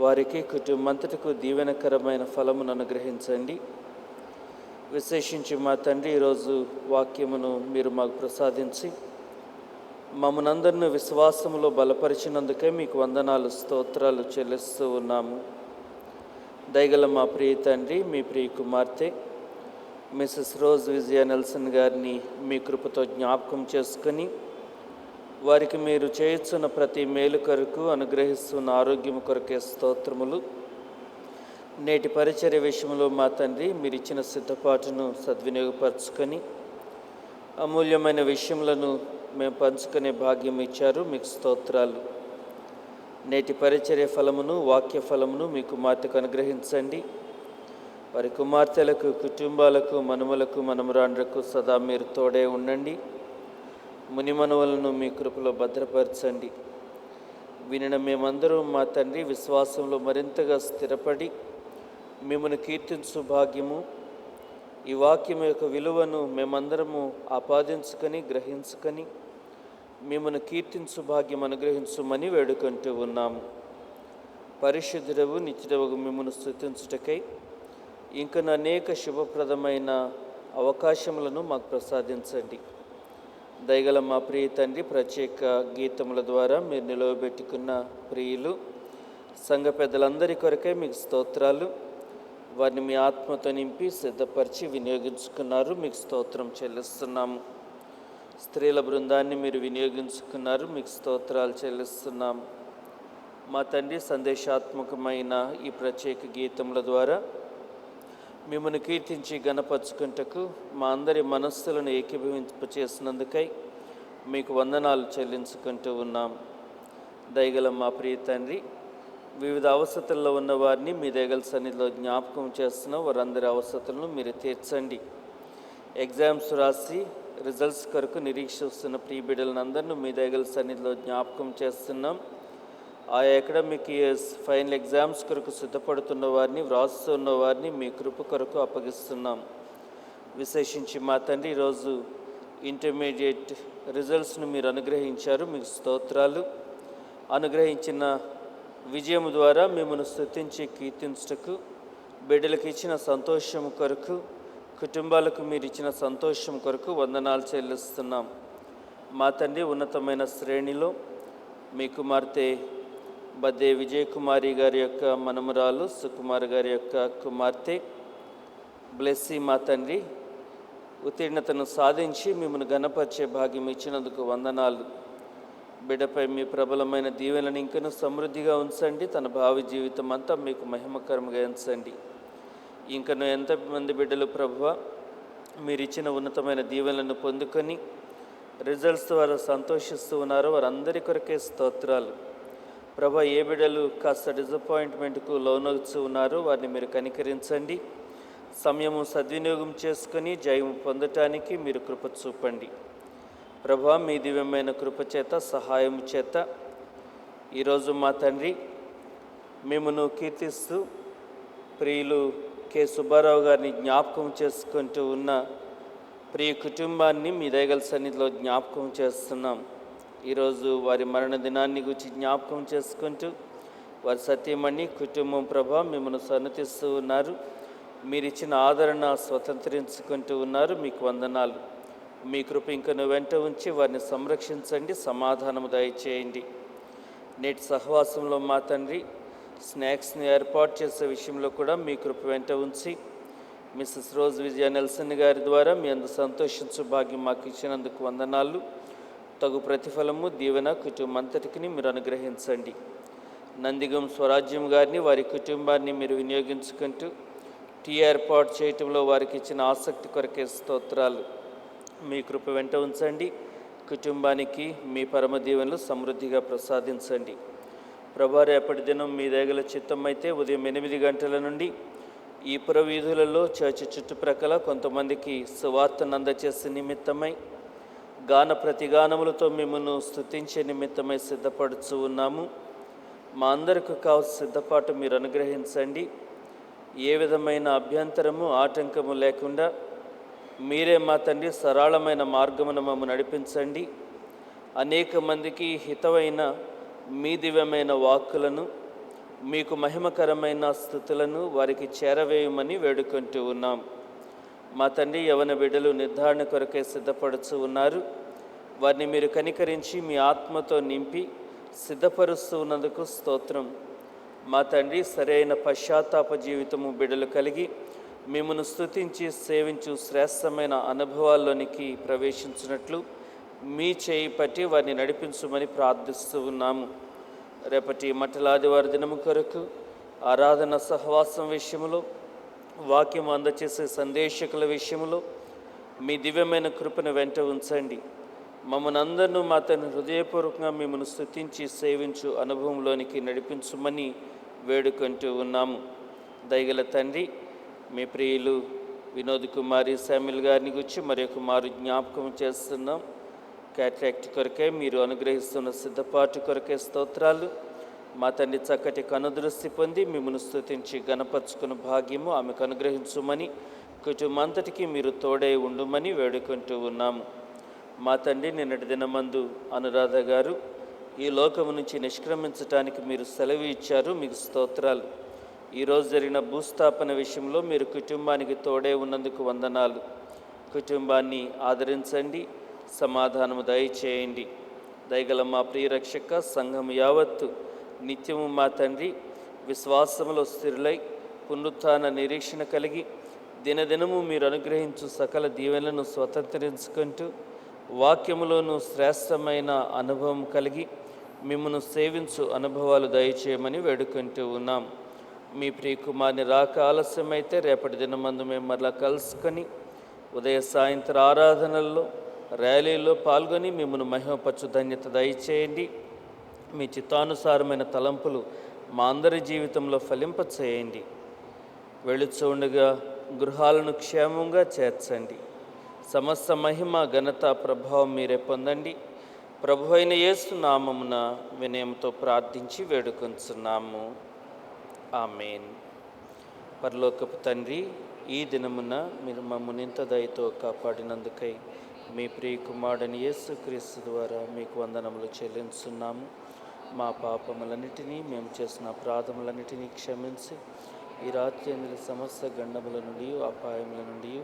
వారికి కుటుంబంతటికు దీవెనకరమైన ఫలమును అనుగ్రహించండి. విశేషించి మా తండ్రి, ఈరోజు వాక్యమును మీరు మాకు ప్రసాదించి మమ్మల్నందరినీ విశ్వాసములో బలపరిచినందుకే మీకు వందనాలు, స్తోత్రాలు చెల్లిస్తూ ఉన్నాము. దయగల మా ప్రియ తండ్రి, మీ ప్రియ కుమార్తె మిసెస్ రోజ్ విజయ నెల్సన్ గారిని మీ కృపతో జ్ఞాపకం చేసుకొని వారికి మీరు చేయుచున్న ప్రతి మేలు కొరకు, అనుగ్రహిస్తున్న ఆరోగ్యం కొరకే స్తోత్రములు. నేటి పరిచర్య విషయంలో మా తండ్రి, మీరు ఇచ్చిన సిద్ధపాటును సద్వినియోగపరచుకొని అమూల్యమైన విషయములను మేము పంచుకునే భాగ్యం ఇచ్చారు, మీకు స్తోత్రాలు. నేటి పరిచర్య ఫలమును, వాక్య ఫలమును మీ కుమార్తెకు అనుగ్రహించండి. వారి కుమార్తెలకు, కుటుంబాలకు, మనుమలకు, మనమరాండ్రకు సదా మీరు తోడే ఉండండి. ముని మనవలను మీ కృపలో భద్రపరచండి. వినిన మేమందరం మా తండ్రి విశ్వాసంలో మరింతగా స్థిరపడి మిమ్మల్ని కీర్తించు భాగ్యము, ఈ వాక్యం యొక్క విలువను మేమందరము ఆపాదించుకొని, గ్రహించుకొని మిమ్మల్ని కీర్తించు భాగ్యం అనుగ్రహించుమని వేడుకుంటూ ఉన్నాము. పరిశుద్ధుడవు, నిత్యుడవు మిమ్మల్ని స్తుతించుటకై ఇంకా అనేక శుభప్రదమైన అవకాశములను మాకు ప్రసాదించండి. దయగల మా ప్రియ తండ్రి, ప్రత్యేక గీతముల ద్వారా మీరు నిలవబెట్టుకున్న ప్రియులు సంఘ పెద్దలందరి కొరకే మీకు స్తోత్రాలు. వారిని మీ ఆత్మతో నింపి సిద్ధపరిచి వినియోగించుకున్నారు, మీకు స్తోత్రం చెల్లిస్తున్నాము. స్త్రీల బృందాన్ని మీరు వినియోగించుకున్నారు, మీకు స్తోత్రాలు చెల్లిస్తున్నాము. మా తండ్రి, సందేశాత్మకమైన ఈ ప్రత్యేక గీతముల ద్వారా మిమ్మల్ని కీర్తించి గణపరుచుకుంటకు మా అందరి మనస్సులను ఏకీభవింపచేసినందుకై మీకు వందనాలు చెల్లించుకుంటూ ఉన్నాం. దయగల మా ప్రియ తండ్రి, వివిధ అవసరతల్లో ఉన్న వారిని మీ దయగల సన్నిధిలో జ్ఞాపకం చేస్తున్న వారందరి అవసరతలను మీరు తీర్చండి. ఎగ్జామ్స్ రాసి రిజల్ట్స్ కొరకు నిరీక్షిస్తున్న ప్రియ బిడ్డలందరినీ మీ దయగల సన్నిధిలో జ్ఞాపకం చేస్తున్నాం. ఆయా అకాడమిక్ ఇయర్స్ ఫైనల్ ఎగ్జామ్స్ కొరకు సిద్ధపడుతున్న వారిని, వ్రాస్తున్న వారిని మీ కృప కొరకు అప్పగిస్తున్నాం. విశేషించి మా తండ్రి, ఈరోజు ఇంటర్మీడియట్ రిజల్ట్స్ను మీరు అనుగ్రహించారు, మీకు స్తోత్రాలు. అనుగ్రహించిన విజయం ద్వారా మిమ్మల్ని స్తుతించి కీర్తించుటకు, బిడ్డలకు ఇచ్చిన సంతోషం కొరకు, కుటుంబాలకు మీరు ఇచ్చిన సంతోషం కొరకు వందనాలు చెల్లిస్తున్నాం. మా తండ్రి, ఉన్నతమైన శ్రేణిలో మీ కుమార్తె బద్దే విజయకుమారి గారి యొక్క మనమరాలు, సుకుమార్ గారి యొక్క కుమార్తె బ్లెస్సీ మా తండ్రి ఉత్తీర్ణతను సాధించి మిమ్మల్ని ఘనపరిచే భాగ్యం ఇచ్చినందుకు వందనాలు. బిడ్డపై మీ ప్రబలమైన దీవెనలను ఇంకనూ సమృద్ధిగా ఉంచండి. తన భావి జీవితం అంతా మీకు మహిమకరంగా ఉంచండి. ఇంకనూ ఎంతమంది బిడ్డలు ప్రభువా మీరు ఇచ్చిన ఉన్నతమైన దీవెనలను పొందుకొని రిజల్ట్స్ ద్వారా సంతోషిస్తూ ఉన్నారో వారందరి కొరకే స్తోత్రాలు. ప్రభా, ఏ బిడ్డలు కాస్త డిసప్పాయింట్మెంట్కు లోనవుతూ ఉన్నారో వారిని మీరు కనికరించండి. సమయము సద్వినియోగం చేసుకొని జయము పొందటానికి మీరు కృప చూపండి. ప్రభా, మీ దివ్యమైన కృప చేత, సహాయం చేత ఈరోజు మా తండ్రి మిమ్మను కీర్తిస్తూ ప్రియులు కె సుబ్బారావు గారిని జ్ఞాపకం చేసుకుంటూ ఉన్న ప్రియ కుటుంబాన్ని మీ దయగల సన్నిధిలో జ్ఞాపకం చేస్తున్నాం. ఈరోజు వారి మరణ దినాన్ని గురించి జ్ఞాపకం చేసుకుంటూ వారి సత్యమణి కుటుంబం ప్రభా మిమ్మల్ని సన్నతిస్తూ ఉన్నారు. మీరు ఇచ్చిన ఆదరణ స్వతంత్రించుకుంటూ ఉన్నారు, మీకు వందనాలు. మీ కృప ఇంకను వెంట ఉంచి వారిని సంరక్షించండి, సమాధానము దయచేయండి. నేటి సహవాసంలో మా తండ్రి స్నాక్స్ని ఏర్పాటు చేసే విషయంలో కూడా మీ కృప వెంట ఉంచి మిస్సెస్ రోజ్ విజయ నెల్సన్ గారి ద్వారా మీ అందు సంతోషించు భాగ్యం మాకు ఇచ్చినందుకు వందనాలు. తగు ప్రతిఫలము దీవెన కుటుంబం అంతటికి మీరు అనుగ్రహించండి. నందిగం స్వరాజ్యం గారిని, వారి కుటుంబాన్ని మీరు వినియోగించుకుంటూ టీ ఏర్పాటు చేయటంలో వారికి ఇచ్చిన ఆసక్తి కొరకే స్తోత్రాలు. మీ కృప వెంట ఉంచండి. కుటుంబానికి మీ పరమ దీవెనలు సమృద్ధిగా ప్రసాదించండి. ప్రభా, రేపటి దినం మీ దయగల చిత్తం అయితే ఉదయం 8 గంటల నుండి ఈ పురవీధులలో చర్చి చుట్టుప్రక్కల కొంతమందికి సువార్తను అందచేసే నిమిత్తమై గాన ప్రతిగానములతో మిమ్మల్ని స్తుతించే నిమిత్తమై సిద్ధపడుచు ఉన్నాము. మా అందరికి కావాల్సిన సిద్ధపాటు మీరు అనుగ్రహించండి. ఏ విధమైన అభ్యంతరము ఆటంకము లేకుండా మీరే మా తండ్రి సరళమైన మార్గమును మమ్మల్ని నడిపించండి. అనేక మందికి హితమైన మీ దివ్యమైన వాక్కులను, మీకు మహిమకరమైన స్థుతులను వారికి చేరవేయమని వేడుకుంటూ ఉన్నాం. మా తండ్రి, యవన బిడ్డలు నిర్ధారణ కొరకే సిద్ధపడుచు ఉన్నారు. వారిని మీరు కనికరించి మీ ఆత్మతో నింపి సిద్ధపరుస్తూ ఉన్నందుకు స్తోత్రం. మా తండ్రి, సరైన పశ్చాత్తాప జీవితము బిడ్డలు కలిగి మిమ్మల్ని స్తుతించి సేవించు శ్రేష్టమైన అనుభవాల్లోనికి ప్రవేశించినట్లు మీ చేయి పట్టి వారిని నడిపించమని ప్రార్థిస్తూ ఉన్నాము. రేపటి మట్టలాదివారి దినము కొరకు ఆరాధన సహవాసం విషయంలో, వాక్యం అందచేసే సందేశకుల విషయంలో మీ దివ్యమైన కృపను వెంట ఉంచండి. మమ్మల్ని అందరినూ మా తన హృదయపూర్వకంగా మిమ్మల్ని స్తుతించి సేవించు అనుభవంలోనికి నడిపించమని వేడుకుంటూ ఉన్నాము. దయగల తండ్రి, మీ ప్రియులు వినోద్ కుమారి శామ్యుల్ గారిని గురించి మరొక మారు జ్ఞాపకం చేస్తున్నాం. క్యాట్రాక్ట్ కొరకే మీరు అనుగ్రహిస్తున్న సిద్ధపాటు కొరకే స్తోత్రాలు. మా తండ్రి చక్కటి కనుదృష్టి పొంది మిమ్మల్ని స్తుతించి గణపరుచుకున్న భాగ్యము ఆమెకు అనుగ్రహించుమని, కుటుంబంతటికి మీరు తోడై ఉండుమని వేడుకుంటూ ఉన్నాము. మా తండ్రి, నిన్నటి దినమందు అనురాధ గారు ఈ లోకము నుంచి నిష్క్రమించడానికి మీరు సెలవు ఇచ్చారు, మీకు స్తోత్రాలు. ఈరోజు జరిగిన భూస్థాపన విషయంలో మీరు కుటుంబానికి తోడే ఉన్నందుకు వందనాలు. కుటుంబాన్ని ఆదరించండి, సమాధానము దయచేయండి. దయగల మా ప్రియరక్షక సంఘం యావత్తు నిత్యము మా తండ్రి విశ్వాసములో స్థిరులై పునరుత్థాన నిరీక్షణ కలిగి దినదినము మీరు అనుగ్రహించు సకల దీవెనలను స్వతంత్రించుకుంటూ వాక్యములోను శ్రేష్టమైన అనుభవం కలిగి మిమ్మను సేవించు అనుభవాలు దయచేయమని వేడుకుంటూ ఉన్నాం. మీ ప్రియకుమార్ని రాక ఆలస్యమైతే రేపటి దినమందు మేము మరలా కలుసుకొని ఉదయ సాయంత్ర ఆరాధనల్లో ర్యాలీలో పాల్గొని మిమ్మల్ని మహిమపరచు ధన్యత దయచేయండి. మీ చిత్తానుసారమైన తలంపులు మా అందరి జీవితంలో ఫలింపచేయండి. వెళుచు ఉండగా గృహాలను క్షేమంగా చేర్చండి. సమస్త మహిమ ఘనత ప్రభావం మీరే పొందండి. ప్రభు అయిన యేసు నామమున వినయంతో ప్రార్థించి వేడుకొంచున్నాము. ఆమేన్. పరలోకపు తండ్రి, ఈ దినమున మీరు మమ్మల్ని ఇంత దయతో కాపాడినందుకై మీ ప్రియ కుమారుడైన యేసుక్రీస్తు ద్వారా మీకు వందనములు చెల్లించున్నాము. మా పాపములన్నిటినీ, మేము చేసిన అపరాధములన్నిటినీ క్షమించి ఈ రాత్రి అందులో సమస్త గండముల నుండి అపాయముల నుండి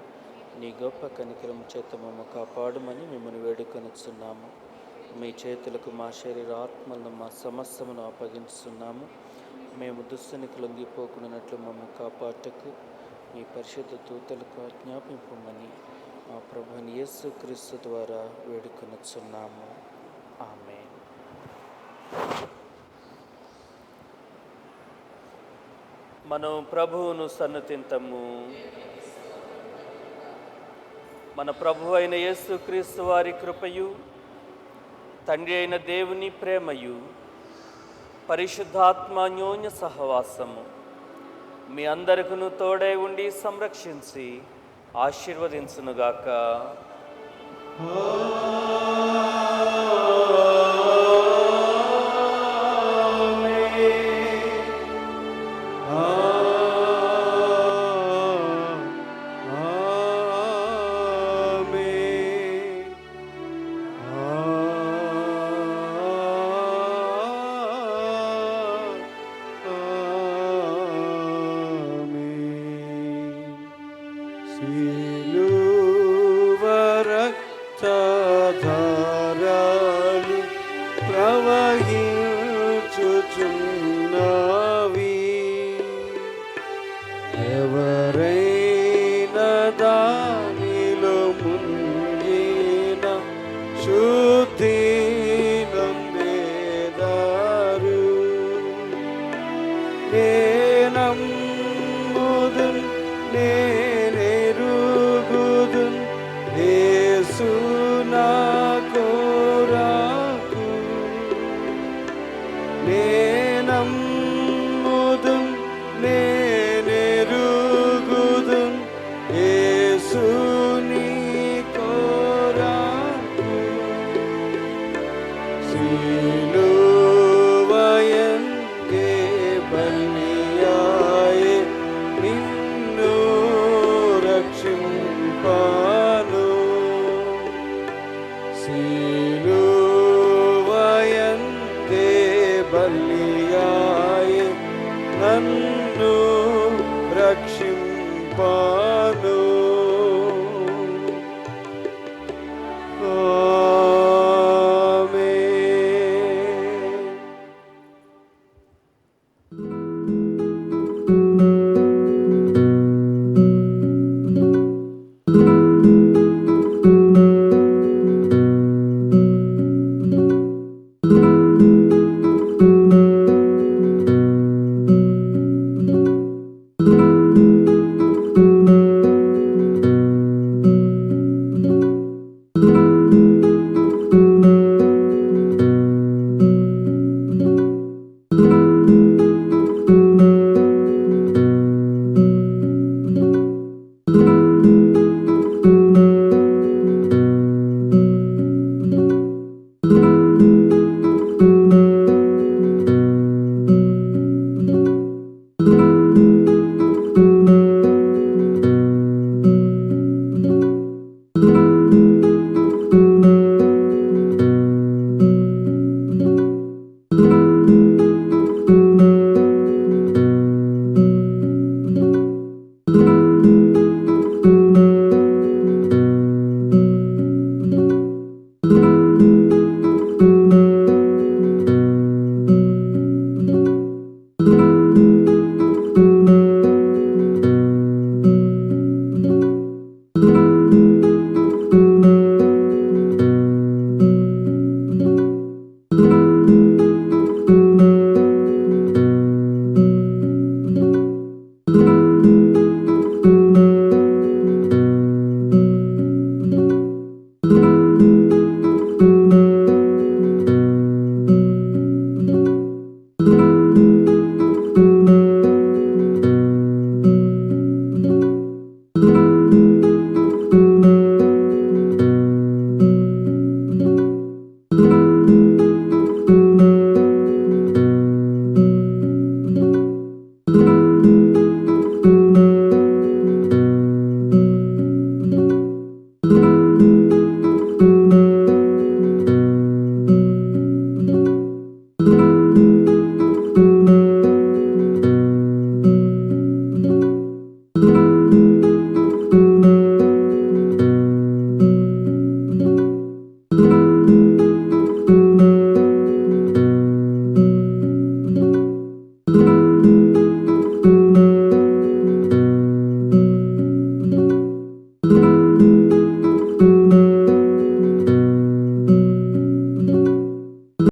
నీ గొప్ప కనికరం చేత మమ్మ కాపాడమని మిమ్మల్ని వేడుకొనిచున్నాము. మీ చేతులకు మా శరీరాత్మలను మా సమస్తమును అప్పగించుతున్నాము. మేము దుస్తునికి లొంగిపోకున్నట్లు మమ్మల్ని కాపాడటకు మీ పరిశుద్ధ దూతలకు ఆజ్ఞాపింపమని మా ప్రభుని యేసుక్రీస్తు ద్వారా వేడుకొనిచున్నాము. ఆమేన్. మనం ప్రభువును సన్నతింతము. మన ప్రభు అయిన యేసుక్రీస్తు వారి కృపయు, తండ్రి అయిన దేవుని ప్రేమయు, పరిశుద్ధాత్మాన్యోన్య సహవాసము మీ అందరికను తోడై ఉండి సంరక్షించి ఆశీర్వదించునుగాక. సిలువరక్తధారలు ప్రవహించుచున్నవి, ఎవరైనా